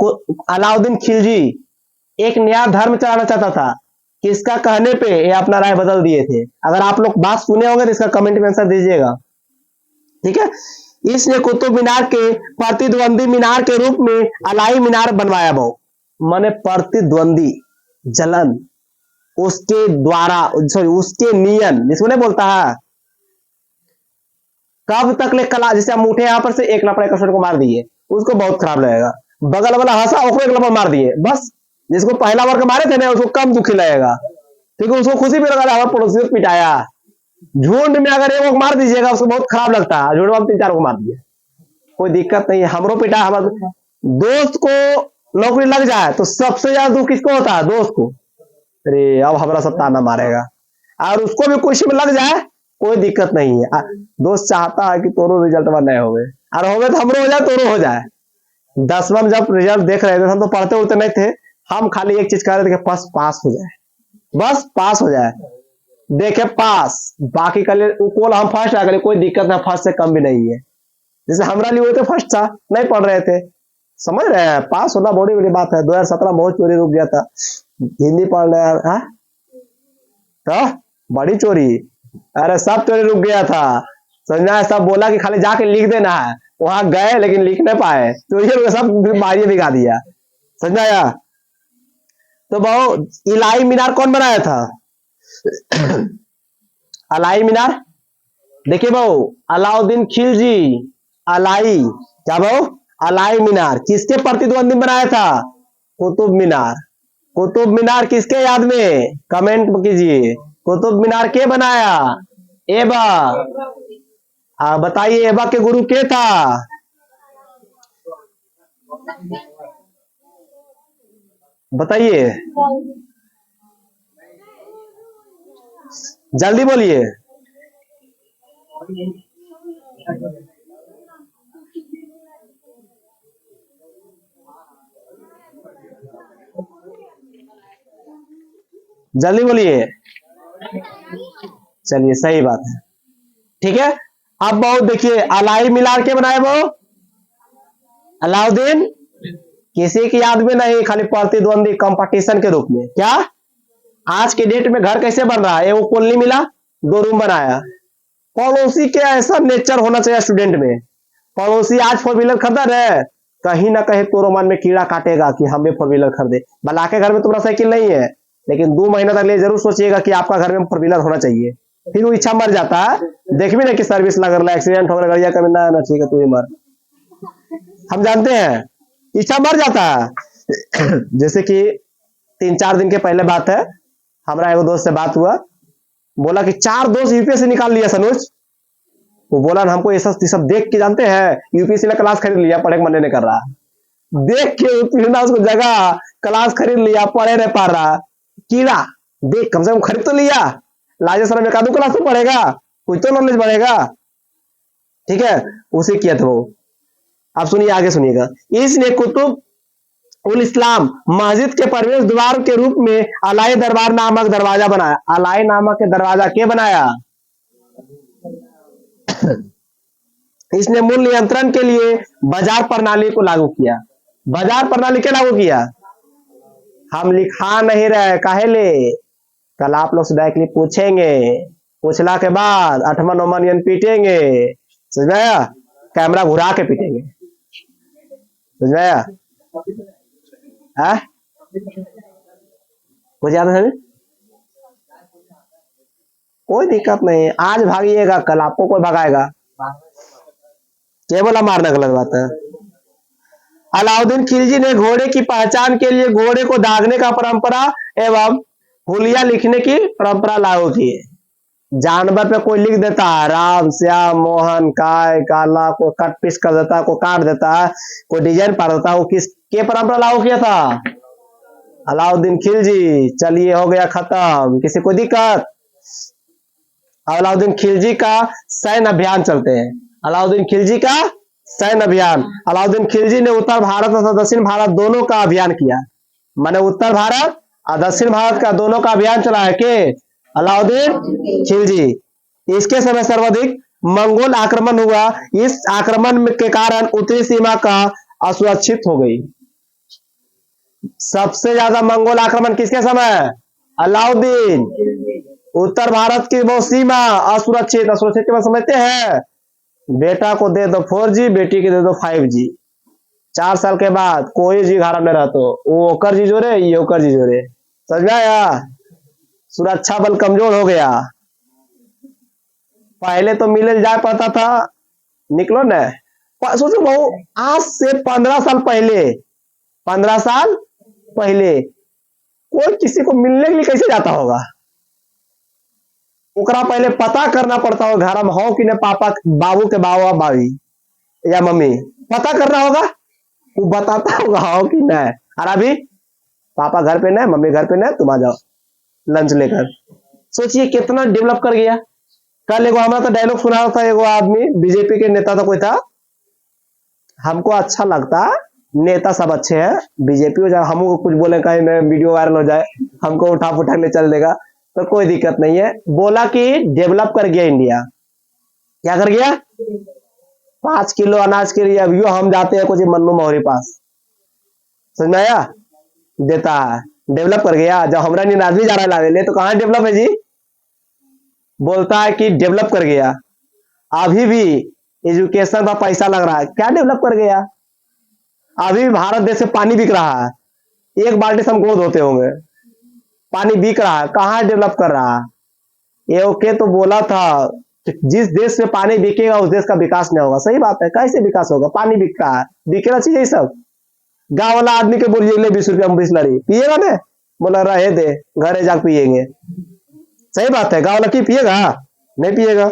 अलाउद्दीन खिलजी एक नया धर्म चलाना चाहता था, किसका कहने पे ये अपना राय बदल दिए थे? अगर आप लोग बात सुने होंगे तो इसका कमेंट में आंसर दीजिएगा। ठीक है, इसलिए कुतुब मीनार के प्रतिद्वंदी मीनार के रूप में अलाई मीनार बनवाया बहु, माने प्रतिद्वंदी जलन, उसके द्वारा, सॉरी उसके नियन, जिसको नहीं बोलता है, कब तक ले कला, जैसे हम उठे यहां पर से एक लपड़ा को मार दिए, उसको बहुत खराब लगेगा, बगल वाला हंसा उसको एक लपड़ मार दिए, बस जिसको पहला वर्ग मारे थे ना उसको कम दुखी लगेगा, क्योंकि उसको खुशी भी लगा हमारे पड़ोसी को पिटाया। झुंड में अगर एक मार दीजिएगा उसको बहुत खराब लगता है, झुंड में 3-4 को मार दिए, कोई दिक्कत नहीं है, हमरो पिटा, हमारे दोस्त को नौकरी लग जाए तो सबसे ज्यादा दुख किसको होता है, दोस्त को, अरे अब हमारा सब ताना मारेगा। और उसको भी कुछ में लग जाए कोई दिक्कत नहीं है, दोस्त चाहता है कि तोरो रिजल्ट नहीं हो गए, और हो गए तो हमरो हो जाए, तोरो हो जाए। 10वां में जब रिजल्ट देख रहे थे हम तो पढ़ते उड़ते नहीं थे, हम खाली एक चीज कर रहे थे कि पास हो जाए, बस पास हो जाए, देखे पास, बाकी कल कोल हम फर्स्ट आ गए, कोई दिक्कत नहीं, फर्स्ट से कम भी नहीं है। जैसे हमारा लिए हुए थे फर्स्ट था, नहीं पढ़ रहे थे, समझ रहे हैं, पास होना बड़ी बड़ी बात है। 2017 बहुत चोरी रुक गया था, हिंदी पढ़ रहे हैं, तो बड़ी चोरी, अरे सब चोरी रुक गया था, समझना है, सब बोला कि खाली जाके लिख देना है, वहां गए लेकिन लिख नहीं पाए, चोरी सब मारिए दिखा दिया, समझना आया। तो बहु इलाई मीनार कौन बनाया था? अलाई मीनार, देखिए बहु अलाउद्दीन खिलजी, अलाई, क्या बहु अलाई मीनार किसके प्रतिद्वंदी बनाया था? कुतुब मीनार। कुतुब मीनार किसके याद में, कमेंट कीजिए, कुतुब मीनार के बनाया? एबा। बताइए एबा के गुरु के था? बताइए, जल्दी बोलिए। जल्दी बोलिए, चलिए सही बात है, ठीक है। अब बहुत देखिए, अलाई मीनार के बनाए वो? अलाउद्दीन, किसी की याद में नहीं, खाली प्रतिद्वंदी कंपटीशन के रूप में। क्या आज के डेट में घर कैसे बन रहा है, वो कॉलोनी मिला, 2 रूम बनाया, पड़ोसी के ऐसा नेचर होना चाहिए स्टूडेंट में, पड़ोसी आज 4 व्हीलर खरीदा रहे, कहीं ना कहीं तोरो मन में कीड़ा काटेगा कि हम भी 4 व्हीलर खरीदे, भला के घर में तुम्हारा साइकिल नहीं है, लेकिन 2 महीना तक लिए जरूर सोचिएगा कि आपका घर में 4 व्हीलर होना चाहिए, फिर वो इच्छा मर जाता है, देख भी ना कि सर्विस लग रहा है, एक्सीडेंट हो गया, कभी ना ठीक है तू ही मर, हम जानते हैं, इच्छा मर जाता है। जैसे कि 3-4 दिन के पहले बात है, हमारा एगो दोस्त से बात हुआ, बोला कि 4 दोस्त यूपीएससी निकाल लिया सनोज, वो बोला ना हमको ये सब देख के, जानते हैं यूपीएससी का क्लास खरीद लिया, पढ़े मन नहीं कर रहा, देख के उसको जगह क्लास खरीद लिया, पढ़े नहीं पा रहा, कीड़ा देख कम से कम खरीद तो लिया, लाजे सर में 1-2 क्लास तो पढ़ेगा, कुछ तो नॉलेज बढ़ेगा। ठीक है, उसे किया था वो। अब सुनिए, आगे सुनिएगा। इसने कुतुब उल इस्लाम मस्जिद के प्रवेश द्वार के रूप में अलाई दरबार नामक दरवाजा बनाया। अलाई नामक के दरवाजा के बनाया? इसने मूल्य नियंत्रण के लिए बाजार प्रणाली को लागू किया। बाजार प्रणाली क्या लागू किया? हम लिखा नहीं रहे, काहे ले? कल आप लोग से डायरेक्टली पूछेंगे, पूछला के बाद 8वां 9वां नियम पीटेंगे, समझ में आया? कैमरा घुरा के पीटेंगे, समझ में आया? कुछ याद है? कोई दिक्कत नहीं, आज भागिएगा कल आपको कोई भगाएगा। क्या बोला? मारना गलत बात है। अलाउद्दीन खिलजी ने घोड़े की पहचान के लिए घोड़े को दागने का परंपरा एवं हुलिया लिखने की परंपरा लागू की। जानवर पे कोई लिख देता है राम श्याम मोहन काय काला, को कट पीस कर देता है, को काट देता है, कोई डिजाइन पा देता है, वो किस के परंपरा लागू किया था? अलाउद्दीन खिलजी। चलिए, हो गया खत्म, किसी को दिक्कत? अलाउद्दीन खिलजी का सैन्य अभियान चलते हैं। अलाउद्दीन खिलजी का सैन्य अभियान। अलाउद्दीन खिलजी ने उत्तर भारत और दक्षिण भारत दोनों का अभियान किया। माने उत्तर भारत और दक्षिण भारत का दोनों का अभियान चला है के? अलाउद्दीन खिलजी। इसके समय सर्वाधिक मंगोल आक्रमण हुआ। इस आक्रमण के कारण उत्तरी सीमा का असुरक्षित हो गई। सबसे ज्यादा मंगोल आक्रमण किसके समय? अलाउद्दीन। उत्तर भारत की वो सीमा असुरक्षित। असुरक्षित के बाद समझते हैं, बेटा को दे दो 4G, बेटी को दे दो 5G। 4 साल के बाद कोई जी घर में रहते, वो ओकर जी जोरे, ये ओकर जी जोरे, समझ में आया? सुरक्षा बल कमजोर हो गया। पहले तो मिले जा पाता था, निकलो न। सोचो बहु, आज से 15 साल पहले, 15 साल पहले कोई किसी को मिलने के लिए कैसे जाता होगा? ओकरा पहले पता करना पड़ता होगा घर में हो कि न, पापा बाबू के बाबा बाबी या मम्मी, पता करना होगा, वो बताता होगा हो कि न। और अभी पापा घर पे न, मम्मी घर पे न, तुम आ जाओ लंच लेकर। सोचिए कितना डेवलप कर गया। कल एगो हमारा तो डायलॉग सुना था, एगो आदमी बीजेपी के नेता था, कोई था, हमको अच्छा लगता नेता सब अच्छे हैं, बीजेपी हो जाए, हमको कुछ बोले कहीं वीडियो वायरल हो जाए, हमको उठा फुटा ले चल देगा तो कोई दिक्कत नहीं है। बोला कि डेवलप कर गया इंडिया। क्या कर गया? 5 किलो अनाज के लिए अभी हम जाते हैं कुछ मन्नू मौर्य पास, समझ में आया? देता है, डेवलप कर गया। जब हमारा नींद भी जा रहा है लावे ले, तो कहां डेवलप है जी? बोलता है कि डेवलप कर गया। अभी भी एजुकेशन का पैसा लग रहा है, क्या डेवलप कर गया? अभी भारत देश से पानी बिक रहा है, एक बाल्टी से हम गोद होते होंगे, पानी बिक रहा है, कहाँ डेवलप कर रहा है? ये ओके तो बोला था जिस देश में पानी बिकेगा उस देश का विकास नहीं होगा। सही बात है, कैसे विकास होगा? पानी बिक रहा है, बिकेना चाहिए सब। गांव वाला आदमी के बोलिए ले 20 रुपया में बिस्लरी पिएगा ना, बोला रहे दे घरे जाकर पिएंगे। सही बात है, गांव वाला की पिएगा? नहीं पिएगा।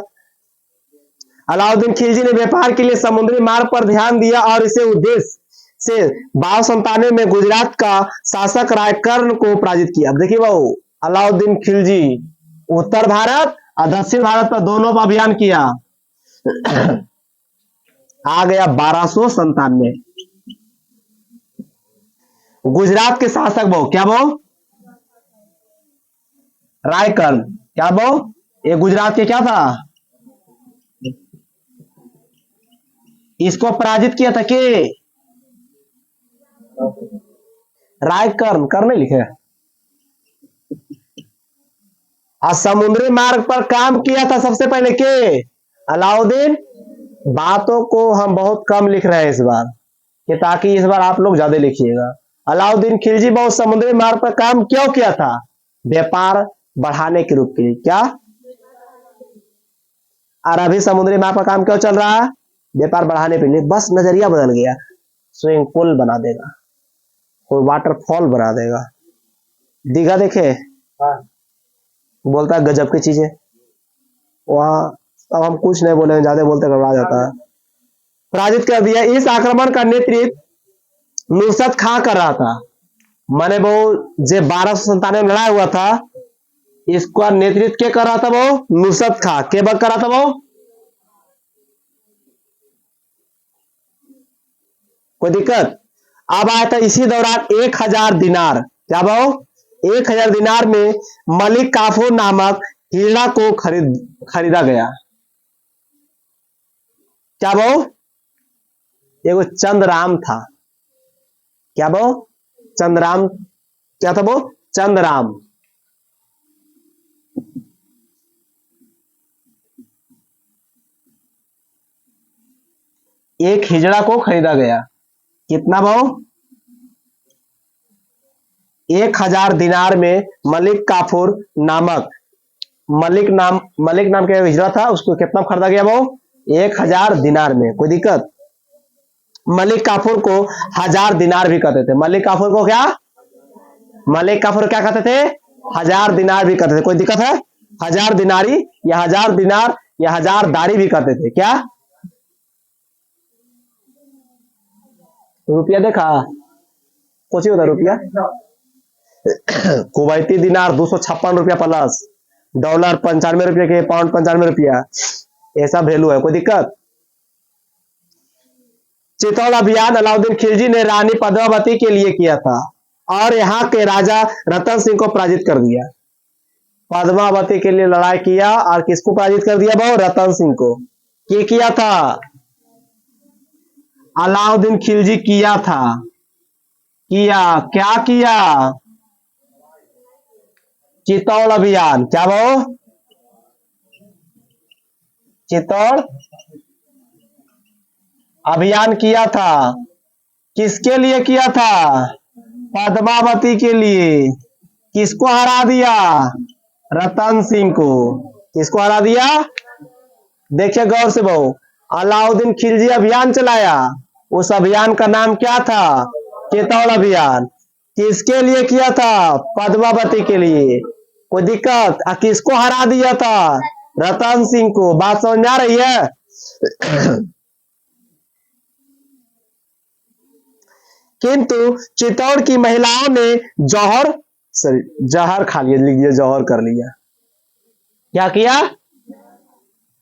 अलाउद्दीन खिलजी ने व्यापार के लिए समुद्री मार्ग पर ध्यान दिया और इसे उद्देश्य से 1297 में गुजरात का शासक रायकर्ण को पराजित किया। देखिए भाऊ, अलाउद्दीन खिलजी उत्तर भारत और दक्षिण भारत पर दोनों पर अभियान किया। आ गया 1297। गुजरात के शासक बहु क्या बहु? रायकर्ण। क्या बहु? ये गुजरात के क्या था? इसको पराजित किया था कि रायकर्ण, करने लिखे। और समुद्री मार्ग पर काम किया था सबसे पहले के? अलाउद्दीन। बातों को हम बहुत कम लिख रहे हैं इस बार, कि ताकि इस बार आप लोग ज्यादा लिखिएगा। अलाउद्दीन खिलजी बहुत समुद्री मार्ग पर काम क्यों किया था? व्यापार बढ़ाने के रूप के लिए। क्या? और अभी समुद्री मार्ग पर काम क्यों चल रहा है? व्यापार बढ़ाने के लिए। बस नजरिया बदल गया, स्विमिंग पूल बना देगा, कोई वाटरफॉल बना देगा। दीघा देखे? बोलता है गजब की चीज है वहां। अब हम कुछ नहीं बोले, ज्यादा बोलते घबरा जाता है। पराजित कर दिया। इस आक्रमण का नेतृत्व नुसरत खां कर रहा था। माने वो जो 1297 में लड़ाई हुआ था, इसका नेतृत्व क्या कर रहा था? वो नुसरत खां। क्या कर रहा था वो? कोई दिक्कत? अब आया था इसी दौरान 1000 दिनार, क्या भाव? 1000 दिनार में मलिक काफूर नामक हीरा को खरीदा गया। क्या भाव? एगो चंद्राम था, क्या भाव? चंद्राम, क्या था वो? चंद्राम। एक हिजड़ा को खरीदा गया, कितना भाव? 1000 दिनार में मलिक काफूर नामक, मलिक नाम का हिजड़ा था, उसको कितना खरीदा गया भाव? 1000 दिनार में। कोई दिक्कत? मलिक काफूर को 1000 दिनार भी कहते थे। मलिक काफूर को क्या? मलिक काफूर क्या कहते थे? 1000 दिनार भी कहते थे। कोई दिक्कत है? 1000 दिनारी या 1000 दिनार या 1000 दारी भी कहते थे। क्या? रुपया देखा? कुछ ही होता रुपया। कुवैती दिनार 256 रुपया प्लस, डॉलर 95 रुपये के, पाउंड 95 रुपया, ऐसा वैल्यू है। कोई दिक्कत? चित्तौड़ अभियान अलाउद्दीन खिलजी ने रानी पद्मावती के लिए किया था और यहाँ के राजा रतन सिंह को पराजित कर दिया। पद्मावती के लिए लड़ाई किया और किसको पराजित कर दिया भाव? रतन सिंह को। किया था? अलाउद्दीन खिलजी किया था। क्या किया? चित्तौड़ अभियान, क्या भाव? चित्तौड़ अभियान किया था। किसके लिए किया था? पद्मावती के लिए। किसको हरा दिया? रतन सिंह को। किसको हरा दिया? देखिए गौर से बहु, अलाउद्दीन खिलजी अभियान चलाया, उस अभियान का नाम क्या था? चित्तौड़ अभियान। किसके लिए किया था? पद्मावती के लिए। कोई दिक्कत? किसको हरा दिया था? रतन सिंह को। बात समझ में आ रही है? किंतु चित्तौड़ की महिलाओं ने जहर खा लिया, लिख दिया जौहर कर लिया। क्या किया?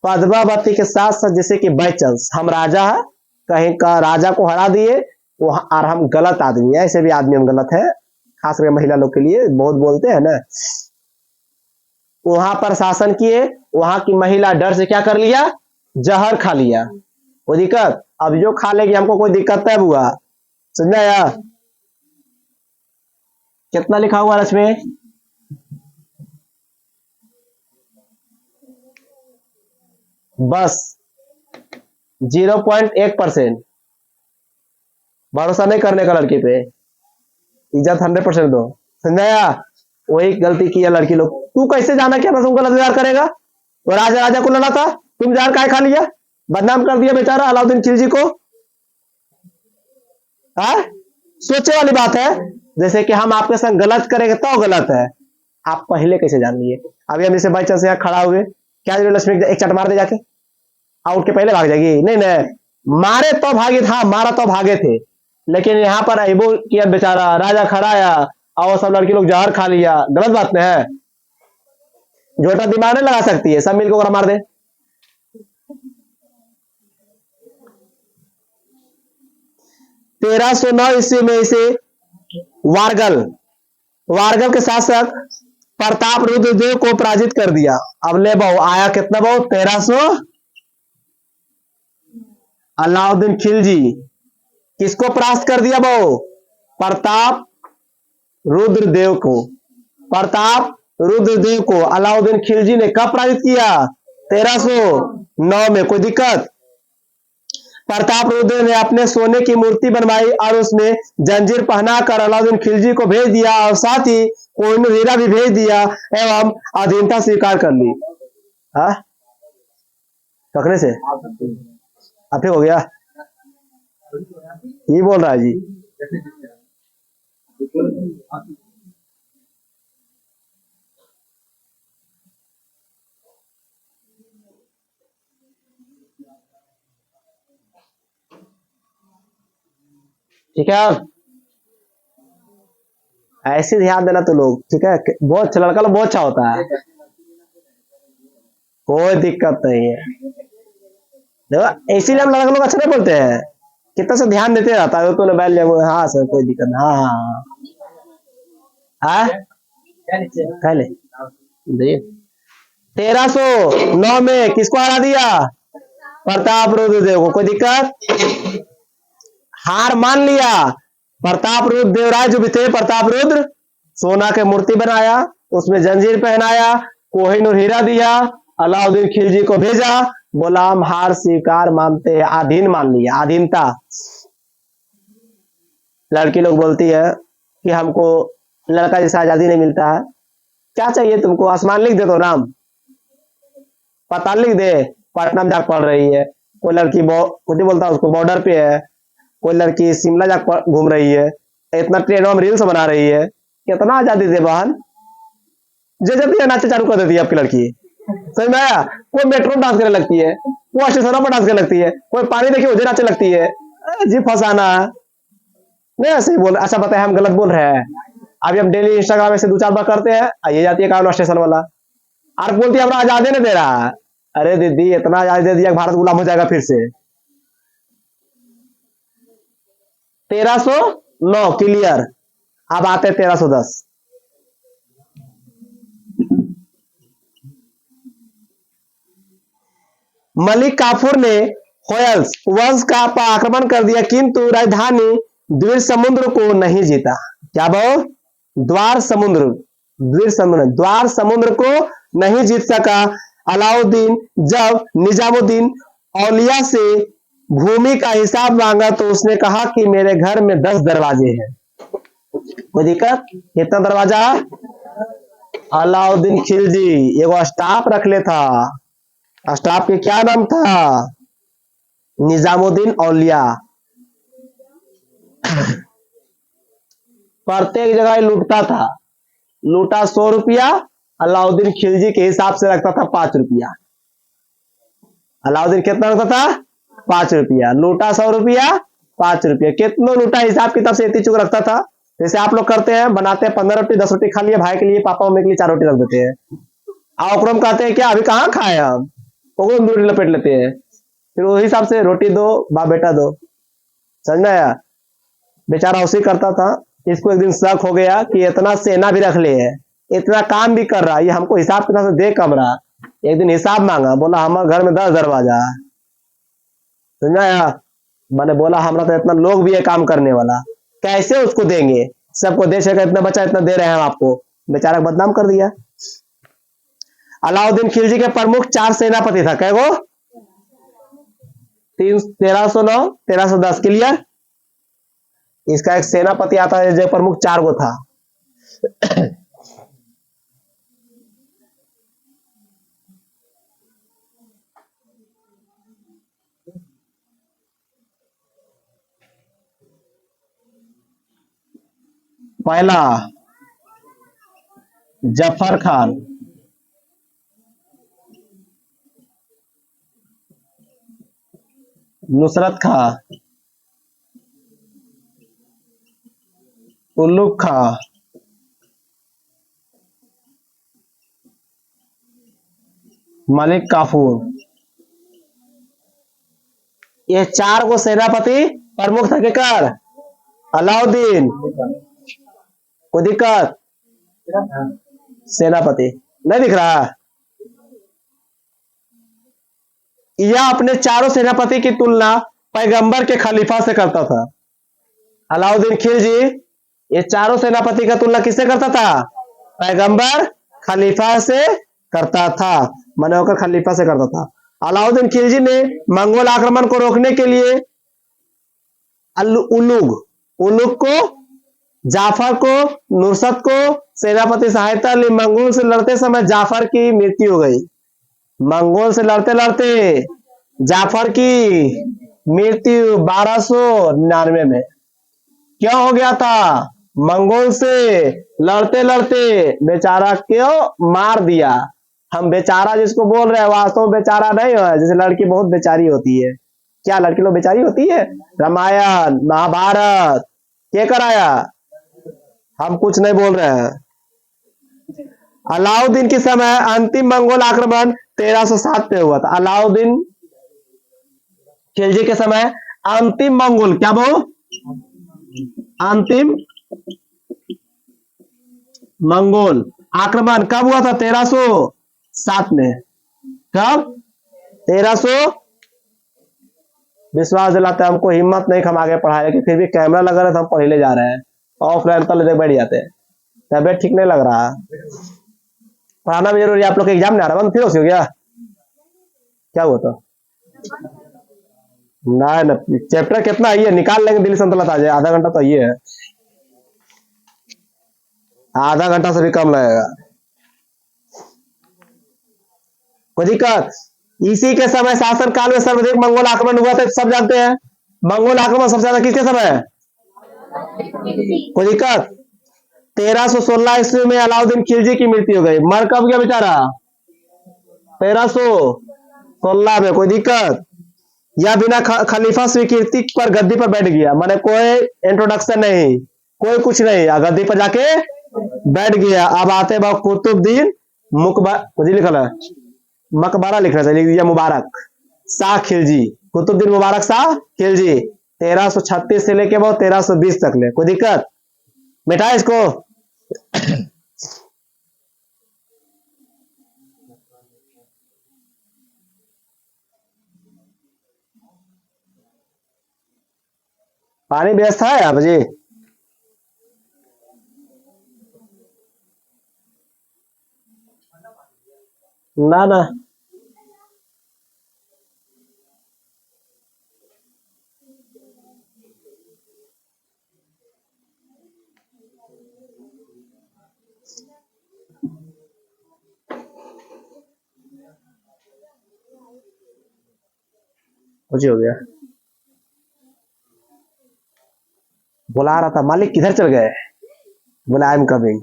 पद्मावती के साथ साथ, जैसे कि बाई चांस हम राजा है, कहीं का राजा को हरा दिए और हम गलत आदमी है, ऐसे भी आदमी हम गलत है, खास करके महिला लोग के लिए बहुत बोलते हैं ना, वहां पर शासन किए, वहां की महिला डर से क्या कर लिया? जहर खा लिया। कोई दिक्कत? अब जो खा लेगी हमको कोई दिक्कत है बुआ? समझा या? कितना लिखा हुआ है इसमें? बस 0.1%। भरोसा नहीं करने का लड़की पे, इज्जत 100% दो। समझाया? वही गलती किया लड़की लोग। तू कैसे जाना क्या तुम गलत व्यवहार करेगा? वो राजा को लड़ा था, तुम जहर काय खा लिया? बदनाम कर दिया बेचारा अलाउद्दीन खिलजी को। सोचे वाली बात है। जैसे कि हम आपके संग गलत करेंगे तो गलत है, आप पहले कैसे जान लिए? अभी हम इसे बाई चांस यहाँ खड़ा हुए, क्या लक्ष्मी एक चट मार दे जाके, आउट के पहले भाग जाएगी? नहीं नहीं, मारे तो भागे था, मारा तो भागे थे, लेकिन यहाँ पर अबो किया बेचारा, राजा खड़ाया और सब लड़की लोग जहर खा लिया। गलत बात नहीं है? झोटा दिमाग नहीं लगा सकती है, सब मिलकर मार दे। 1309 ईस्वी में इसे वारगल के शासक प्रताप रुद्रदेव को पराजित कर दिया। अब ले बहु आया कितना बहु? 1300। अलाउद्दीन खिलजी किसको परास्त कर दिया बहु? प्रताप रुद्रदेव को। प्रताप रुद्रदेव को अलाउद्दीन खिलजी ने कब पराजित किया? 1309 में। कोई दिक्कत? प्रताप रुद्र ने अपने सोने की मूर्ति बनवाई और उसमें जंजीर पहनाकर अलाउद्दीन खिलजी को भेज दिया और साथ ही कोहिनूर हीरा भी भेज दिया एवं अधीनता स्वीकार कर ली। पकड़े से अब हो गया, ये बोल रहा है जी। ठीक है, ऐसे ध्यान देना तो लोग, ठीक है? बहुत अच्छा लड़का लोग, बहुत अच्छा होता है, कोई दिक्कत नहीं है। देखो इसीलिए हम लड़का लोग अच्छा नहीं बोलते हैं, कितना से ध्यान देते रहता है, तो बैठ लिया। हाँ सर कोई दिक्कत नहीं, हाँ हाँ हाँ कह ले। 1309 में किसको हरा दिया? प्रताप रुद्र देव को। कोई दिक्कत? हार मान लिया। प्रताप रुद्र देवराय जो भी थे, प्रताप रुद्र, सोना के मूर्ति बनाया, उसमें जंजीर पहनाया, कोहिनूर हीरा दिया, अलाउद्दीन खिलजी को भेजा, बोला हम हार स्वीकार मानते हैं, अधीन मान लिया, अधीनता। लड़की लोग बोलती है कि हमको लड़का जैसा आजादी नहीं मिलता है, क्या चाहिए तुमको? आसमान लिख दे तो नाम, पाताल लिख दे, पटना में जाकर पढ़ रही है। कोई लड़की कुछ बोलता है उसको बॉर्डर पे है, कोई लड़की शिमला जाकर घूम रही है, इतना ट्रेनों में रील्स बना रही है। कितना आजादी दे बहन, जो जब नाचे चालू कर देती है आपकी लड़की। समझ में आया? कोई मेट्रो डांस करने लगती है, वो स्टेशनों पर डांस करने लगती है, कोई पानी देखिए उधर नाचने लगती है। जी फसाना नहीं, ऐसे ही बोल। अच्छा बताए हम गलत बोल रहे हैं? अभी हम डेली इंस्टाग्राम में से 2-4 बार करते हैं, ये जाती है कानून स्टेशन वाला और बोलती है हमरा आजादी नहीं दे रहा। अरे दीदी इतना आजादी दे दिया, भारत गुलाम हो जाएगा फिर से। 1309 क्लियर। अब आते 1310। मलिक काफूर ने होयल्स वंश का आक्रमण कर दिया, किंतु राजधानी द्वीर समुद्र को नहीं जीता। क्या बोल? द्वार समुद्र, द्वार समुद्र को नहीं जीत सका। अलाउद्दीन जब निजामुद्दीन औलिया से भूमि का हिसाब मांगा तो उसने कहा कि मेरे घर में 10 दरवाजे हैं। कोई दिक्कत? कितना दरवाजा? अलाउद्दीन खिलजी एगो स्टाफ रख ले था, स्टाफ के क्या नाम था? निजामुद्दीन औलिया। प्रत्येक जगह लूटता था, लूटा 100 रुपया, अलाउद्दीन खिलजी के हिसाब से रखता था 5 रुपया। अलाउद्दीन कितना रखता था? 5 रुपया। लूटा 100 रुपया, 5 रुपया। कितना लूटा हिसाब किताब से इतनी चुक रखता था। जैसे आप लोग करते हैं, बनाते हैं 15 रोटी 10 रोटी खा लिए, भाई के लिए पापा मम्मी के लिए 4 रोटी रख देते हैं। आप कहते हैं क्या अभी कहाँ खाए हम, वो रोटी लपेट लेते हैं, फिर वही हिसाब से रोटी दो, बाप बेटा दो। समझ में आया? बेचारा उसी करता था। इसको एक दिन शक हो गया कि इतना सेना भी रख ले है, इतना काम भी कर रहा है, ये हमको हिसाब किताब से दे कम रहा। एक दिन हिसाब मांगा, बोला हमारे घर में 10 दरवाजा। समझ में आया? मैंने बोला हमारा तो इतना लोग भी है काम करने वाला, कैसे उसको देंगे? सबको दे सके इतना बचा, इतना दे रहे हैं हम आपको। बेचारा बदनाम कर दिया। अलाउद्दीन खिलजी के प्रमुख 4 सेनापति था। कै गो? 1309 1310 क्लियर। इसका एक सेनापति आता है जो प्रमुख 4 गो था। पहला जफर खान, नुसरत खान, उल्लुक खां, मलिक काफूर। ये 4 गो सेनापति प्रमुख था। केकर? अलाउद्दीन। कोई दिक्कत? सेनापति नहीं दिख रहा? यह अपने चारों सेनापति की तुलना पैगंबर के खलीफा से करता था। अलाउद्दीन खिलजी ये चारों सेनापति का तुलना किससे करता था? पैगंबर खलीफा से करता था, मनोकर खलीफा से करता था। अलाउद्दीन खिलजी ने मंगोल आक्रमण को रोकने के लिए उलुग को, जाफर को, नुसरत को सेनापति सहायता ली। मंगोल से लड़ते समय जाफर की मृत्यु हो गई। मंगोल से लड़ते लड़ते जाफर की मृत्यु 1299 में। क्या हो गया था? मंगोल से लड़ते लड़ते बेचारा क्यों मार दिया। हम बेचारा जिसको बोल रहे हैं वास्तव में बेचारा नहीं है, जैसे लड़की बहुत बेचारी होती है। क्या लड़की लोग बेचारी होती है? रामायण महाभारत क्या कराया? हम कुछ नहीं बोल रहे हैं। अलाउद्दीन के समय अंतिम मंगोल आक्रमण 1307 पे हुआ था। अलाउद्दीन खिलजी के समय अंतिम मंगोल, क्या बहु? अंतिम मंगोल आक्रमण कब हुआ था? 1307 में। कब? 1300। विश्वास दिलाते हैं हमको, हिम्मत नहीं हम आगे पढ़ा रहे, फिर भी कैमरा लगा रहा था, हम पढ़ने जा रहे हैं। ऑफलाइन तो लेते बैठ जाते हैं। तबियत ठीक नहीं लग रहा, पढ़ाना भी जरूरी है। आप लोग के एग्जाम नहीं आ रहा, फिर हो गया क्या हुआ था? ना ना, चैप्टर कितना है निकाल लेंगे, दिल्ली संतुलन आ जाए, आधा घंटा तो ये है, आधा घंटा से भी कम लगेगा। कोई दिक्कत? इसी के समय शासन काल में सर्वाधिक मंगोल आक्रमण हुआ था, सब जानते हैं। मंगोल आक्रमण सबसे ज्यादा किसके समय? कोई दिक्कत? 1316 ईस्वी में अलाउद्दीन खिलजी की मृत्यु हो गई। मर कब गया बेचारा? 1316 में। कोई दिक्कत? या बिना खलीफा स्वीकृति पर गद्दी पर बैठ गया, माने कोई इंट्रोडक्शन नहीं, कोई कुछ नहीं, गद्दी पर जाके बैठ गया। अब आते बाबू कुतुबुद्दीन मुझे लिखा है मकबरा, लिखना चाहिए, लिख दिया मुबारक शाह खिलजी। कुतुबुद्दीन मुबारक शाह खिलजी 1336 से लेके बहुत 1320 तक ले। कोई दिक्कत? मिटा इसको। पानी व्यवस्था है आप जी? ना ना, मुझे हो गया। बुला रहा था मालिक, किधर चल गए? बोला आई एम कमिंग।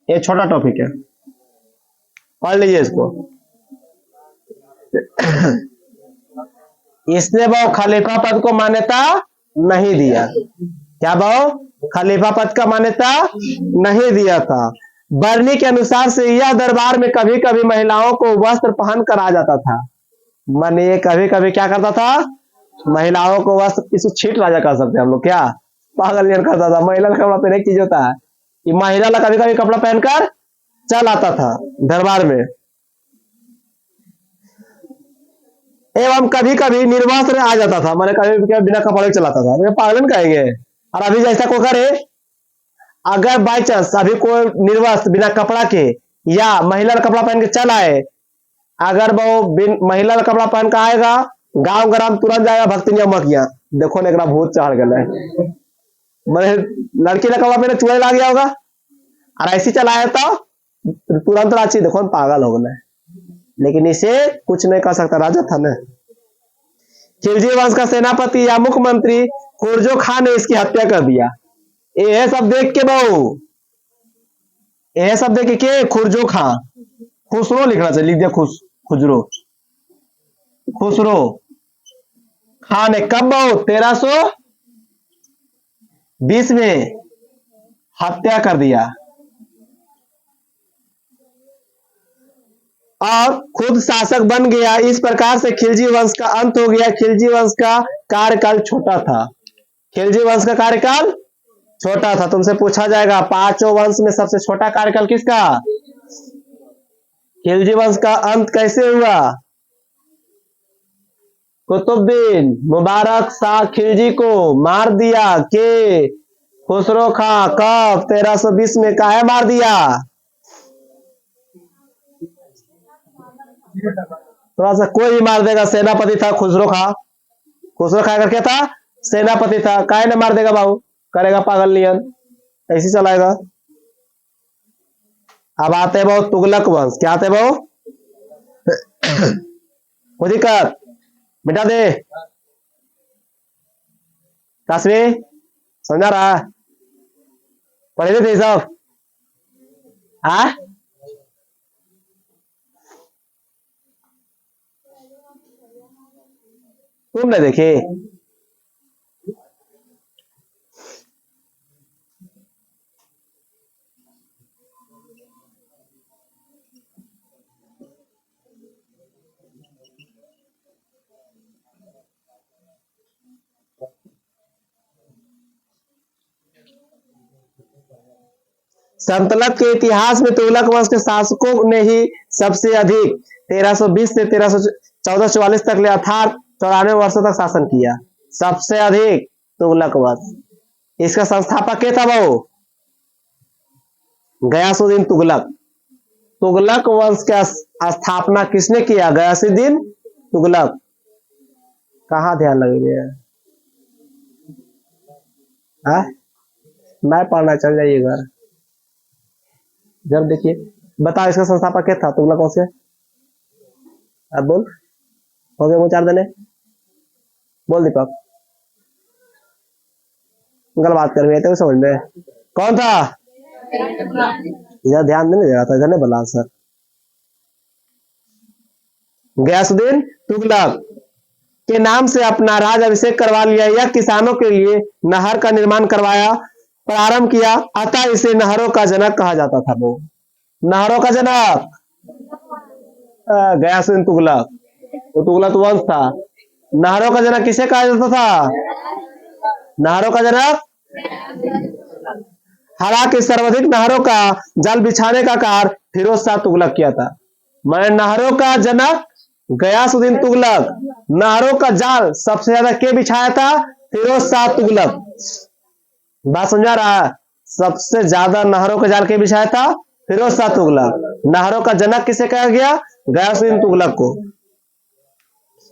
ये छोटा टॉपिक है, पढ़ लीजिए इसको। इसने वो खलीफा पद को मान्यता नहीं दिया। क्या भाव? खलीफा पद का मान्यता नहीं दिया था। बरनी के अनुसार से यह दरबार में कभी कभी महिलाओं को वस्त्र पहन कर आ जाता था। माने ये कभी कभी क्या करता था? महिलाओं को वस्त्र, इसको छीट राजा कर सकते हैं हम लोग, क्या पागल नहीं करता था। महिला का कपड़ा पहने एक चीज होता है कि महिला कभी कभी कपड़ा पहनकर चल आता था दरबार में, एवं कभी कभी निर्वस्त्र आ जाता था, मैंने कभी कभी बिना कपड़े चलाता था। पागलन कहेंगे। और अभी जैसा को करे, अगर बाई चांस अभी कोई निर्वस्त्र बिना कपड़ा के या महिला का कपड़ा पहन के चल आए, अगर वो महिला का कपड़ा पहन के आएगा, गांव ग्राम तुरंत जाएगा भक्तिनिया मकिया, देखो ना भूत चढ़ गया, मैंने लड़की का कपड़ा पहने चूहे ला गया होगा, और ऐसी चलाया तो तुरंत रांची देखो पागल हो गए। लेकिन इसे कुछ नहीं कर सकता, राजा था ना। खिलजी वंश का सेनापति या मुख्यमंत्री खुरजो खान ने इसकी हत्या कर दिया। ये सब देख के बहु, ये सब देख के खुरजो खां, खुसरो लिखना चाहिए, लिख दिया खुजरो, खुसरो खान ने कब बहु 1320 में हत्या कर दिया और खुद शासक बन गया। इस प्रकार से खिलजी वंश का अंत हो गया। खिलजी वंश का कार्यकाल छोटा था। खिलजी वंश का कार्यकाल छोटा था। तुमसे पूछा जाएगा पांचों वंश में सबसे छोटा कार्यकाल किसका? खिलजी वंश का अंत कैसे हुआ? कुतुबुद्दीन मुबारक शाह खिलजी को मार दिया के खुसरो खां कब 1320 में काहे मार दिया? थोड़ा सा कोई भी मार देगा, सेनापति था खुसरो खां। खुसरो खां क्या था? सेनापति था। काहे ने मार देगा बाबू? करेगा पागल नियन, ऐसी चलाएगा। अब आते बहु तुगलक वंश। क्या आते बहु? कोई दिक्कत? मिटा दे। 10वीं समझा रहा? पढ़े थे सब? हाँ, तुमने देखे? संतलक के इतिहास में तुगलक वंश के शासकों ने ही सबसे अधिक 1320 से 1444 तक ले अर्थात 94 वर्षों तक शासन किया। सबसे अधिक तुगलक वंश। इसका संस्थापक क्या था वो? गयासुद्दीन तुगलक। तुगलक वंश का स्थापना किसने किया? गयासुद्दीन तुगलक। कहाँ ध्यान लगेगा? मैं पढ़ना चल जाइए घर। जब देखिए बताओ इसका संस्थापक क्या था तुगलक वंश से? अब बोल, हो गए वो 4 देने। बोल दीपक, गल बात कर रहे थे समझ में। कौन था? इधर ध्यान नहीं दे रहा था, इधर नहीं बोला सर। गयासुद्दीन तुगलक के नाम से अपना राज अभिषेक करवा लिया या किसानों के लिए नहर का निर्माण करवाया प्रारंभ किया, अतः इसे नहरों का जनक कहा जाता था। वो नहरों का जनक गयासुद्दीन तुगलक, वो तुगलक वंश था। नहरों का जनक किसे कहा जाता था? नहरों का जनक। हालांकि सर्वाधिक नहरों का जाल बिछाने का कार्य फिरोज शाह तुगलक किया था। मैंने नहरों का जनक गयासुद्दीन तुगलक, नहरों का जाल सबसे ज्यादा के बिछाया था? फिरोज शाह तुगलक। बात समझा रहा है? सबसे ज्यादा नहरों का जाल के बिछाया था? फिरोज शाह तुगलक। नहरों का जनक किसे कहा गया? गयासुद्दीन तुगलक को।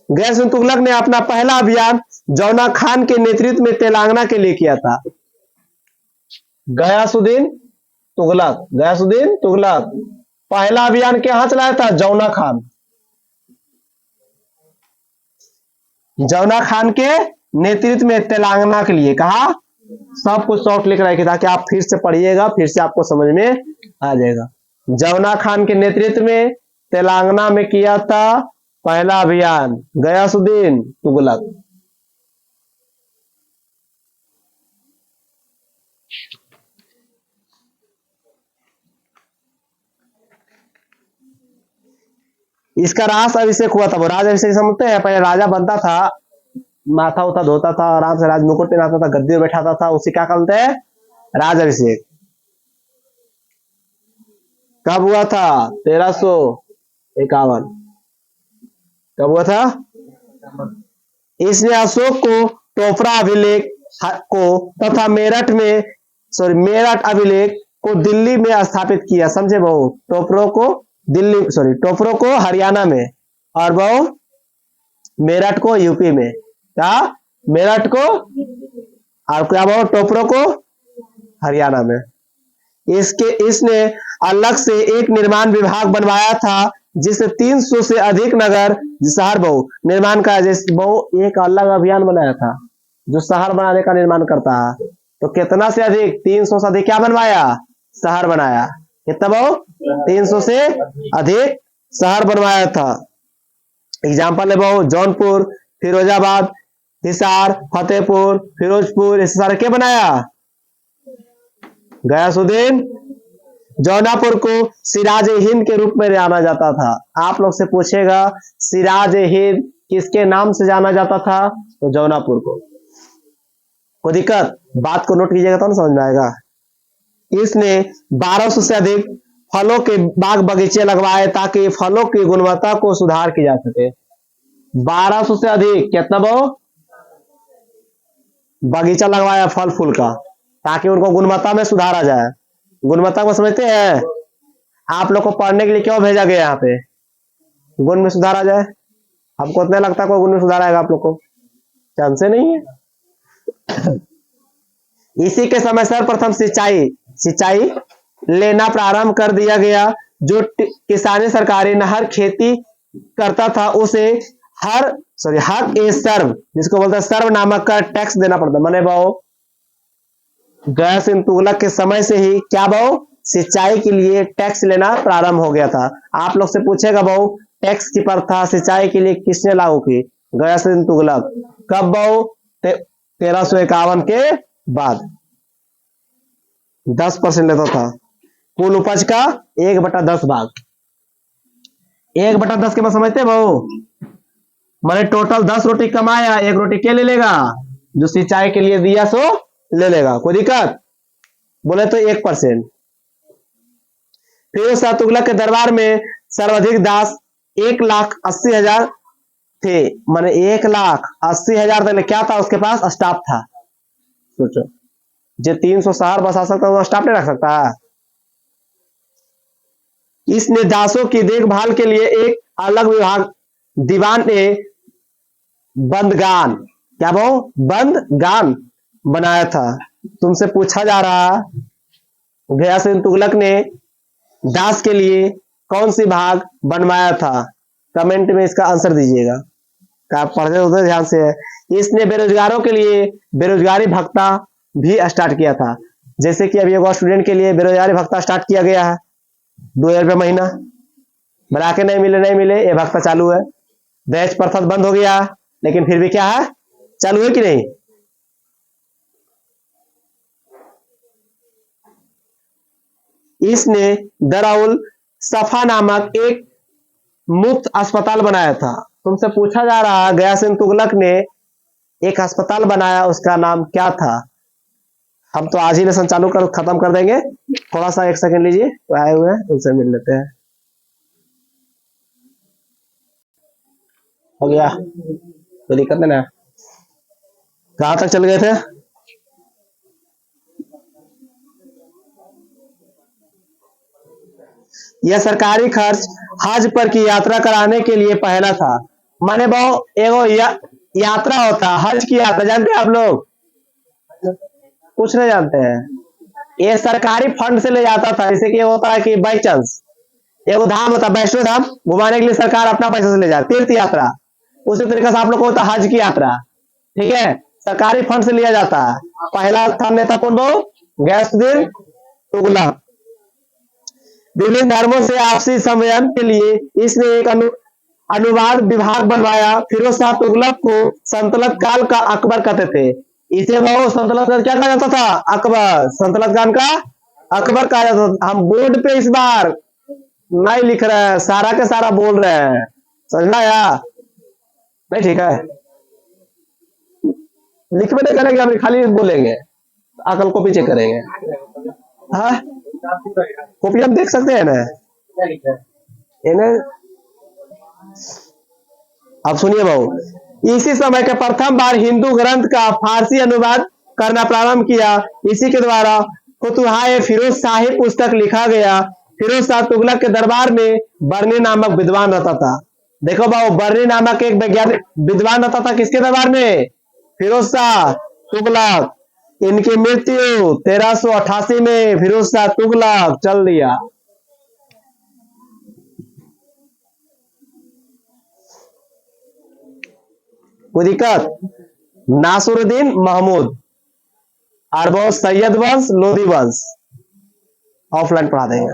गयासुद्दीन तुगलक ने अपना पहला अभियान जौना खान के नेतृत्व में तेलंगाना के लिए किया था। गयासुद्दीन तुगलक, गयासुद्दीन तुगलक पहला अभियान कहां चलाया था? जौना खान। जौना खान के नेतृत्व में तेलंगाना के लिए। कहा? सब कुछ शॉर्ट लिख रखे ताकि आप फिर से पढ़िएगा, फिर से आपको समझ में आ जाएगा। जौना खान के नेतृत्व में तेलंगाना में किया था पहला अभियान गयासुद्दीन तुगलक। इसका राज अभिषेक हुआ था। वो राज अभिषेक समझते हैं? पहले राजा बनता था, माथा उथा धोता था, आराम से राज मुकुट पहनाता था, गद्दी में बैठाता था, उसी क्या कहते हैं? राज अभिषेक। कब हुआ था? 1351। कब हुआ था? इसने अशोक को टोपरा अभिलेख को तथा मेरठ अभिलेख को दिल्ली में स्थापित किया। समझे बहु? टोपरो को हरियाणा में और बहु मेरठ को यूपी में। क्या? मेरठ को और क्या बहु? टोपरो को हरियाणा में। इसने अलग से एक निर्माण विभाग बनवाया था जिससे 300 से अधिक नगर शहर बहु निर्माण का जैसे बहु एक अलग अभियान बनाया था जो शहर बनाने का निर्माण करता है। तो कितना से अधिक? 300 से अधिक क्या बनवाया? शहर बनाया। कितना बहु? 300 से अधिक शहर बनवाया था। एग्जाम्पल है बहु जौनपुर, फिरोजाबाद, हिसार, फतेहपुर, फिरोजपुर, इस सारे क्या बनाया? गयासुद्दीन। जौनापुर को सिराज हिंद के रूप में जाना जाता था। आप लोग से पूछेगा सिराज हिंद किसके नाम से जाना जाता था? तो जौनापुर को। कोई दिक्कत? बात को नोट कीजिएगा तो ना समझ में आएगा। इसने 1200 से अधिक फलों के बाग बगीचे लगवाए ताकि फलों की गुणवत्ता को सुधार किया जा सके। 1200 से अधिक कितना बहु बगीचा लगवाया फल फूल का ताकि उनको गुणवत्ता में सुधार आ जाए। गुणवत्ता को समझते हैं? आप लोग को पढ़ने के लिए क्यों भेजा गया? यहाँ पे गुण में सुधार आ जाए। आपको इतना लगता है कोई गुण में सुधार आएगा? आप लोग को चांस नहीं है। इसी के समय सर्वप्रथम सिंचाई लेना प्रारंभ कर दिया गया। जो किसानी सरकारी नहर खेती करता था उसे हर सॉरी हक ए सर्व, जिसको बोलते हैं सर्व नामक का टैक्स देना पड़ता है। माने भाव गया सिंह तुगलक के समय से ही क्या भाव सिंचाई के लिए टैक्स लेना प्रारंभ हो गया था। आप लोग से पूछेगा भाव टैक्स की प्रथा सिंचाई के लिए किसने लागू की? गया सिंह तुगलक। कब भाव? 1351 के बाद 10% लेता था कुल उपज का 1/10 भाग। 1/10 के बाद समझते भाव, मैंने टोटल 10 रोटी कमाया, 1 रोटी क्या ले लेगा? जो सिंचाई के लिए दिया सो ले लेगा। कोई दिक्कत? बोले तो 1%। फिरोज शाह तुगलक के दरबार में सर्वाधिक दास 1,80,000 थे। माने 1,80,000 तक क्या था उसके पास? स्टाफ था। सोचो, जो 300 शहर बसा सकता वो स्टाफ नहीं रख सकता। इसने दासों की देखभाल के लिए एक अलग विभाग दीवान ने बंदगान, क्या वो बंदगान बनाया था। तुमसे पूछा जा रहा गया सिंह तुगलक ने दास के लिए कौन सी भाग बनवाया था? कमेंट में इसका आंसर दीजिएगा। क्या पढ़ते होते ध्यान से है। इसने बेरोजगारों के लिए बेरोजगारी भत्ता भी स्टार्ट किया था। जैसे कि अभी एक स्टूडेंट के लिए बेरोजगारी भत्ता स्टार्ट किया गया है, 2,000 रुपये महीना बना के नहीं मिले ये भत्ता चालू है। दहेज प्रथा बंद हो गया, लेकिन फिर भी क्या है, चालू है कि नहीं? इसने दराउल सफा नामक एक मुफ्त अस्पताल बनाया था। तुमसे पूछा जा रहा है गया सिंह तुगलक ने एक अस्पताल बनाया, उसका नाम क्या था? हम तो आज ही लेसन चालू कर खत्म कर देंगे। थोड़ा सा 1 सेकंड लीजिए, तो आए हुए हैं उनसे मिल लेते हैं। हो गया? तो दिक्कत नहीं ना? कहां तक चल गए थे? यह सरकारी खर्च हज पर की यात्रा कराने के लिए पहला था। माने बहु एगो यात्रा होता, हज की यात्रा जानते हैं आप लोग? कुछ नहीं जानते हैं। ये सरकारी फंड से ले जाता था। जैसे कि होता है कि बाई चांस एगो धाम होता, वैष्णो धाम घुमाने के लिए सरकार अपना पैसा से ले जाती, तीर्थ यात्रा। उसी तरीके से आप लोग को होता हज की यात्रा, ठीक है, सरकारी फंड से लिया जाता है। पहला था नेता कौन बहु? गैसुद्दीन तुगलक। विभिन्न धर्मों से आपसी संवयन के लिए इसने एक अनुवाद विभाग बनवाया। फिरोज शाह तुगलक को सल्तनत काल का अकबर कहते थे। इसे वो सल्तनत काल क्या कहा जाता था? अकबर। सल्तनत काल का अकबर कहा जाता था। हम बोर्ड पे इस बार नहीं लिख रहे हैं, सारा के सारा बोल रहे हैं, समझना या नहीं? ठीक है, लिख में नहीं करेंगे, हम खाली बोलेंगे, अकल को पीछे करेंगे। हाँ, कॉपी हम देख सकते हैं ना? इन्हें अब सुनिए भाऊ, इसी समय के प्रथम बार हिंदू ग्रंथ का फारसी अनुवाद करना प्रारंभ किया। इसी के द्वारा फुतुहाए फिरोज शाही पुस्तक लिखा गया। फिरोज शाह तुगलक के दरबार में बर्नी नामक विद्वान रहता था। देखो भाऊ, बर्नी नामक एक वैज्ञानिक विद्वान रहता था किसके दरबार में? फिरोज शाह तुगलक। इनकी मृत्यु 1388 में फिरोज शाह तुगलक चल दिया। कोई दिक्कत? नासुरुद्दीन महमूद, अरबों सैयद वंश, लोधी वंश, ऑफलाइन पढ़ा देंगे।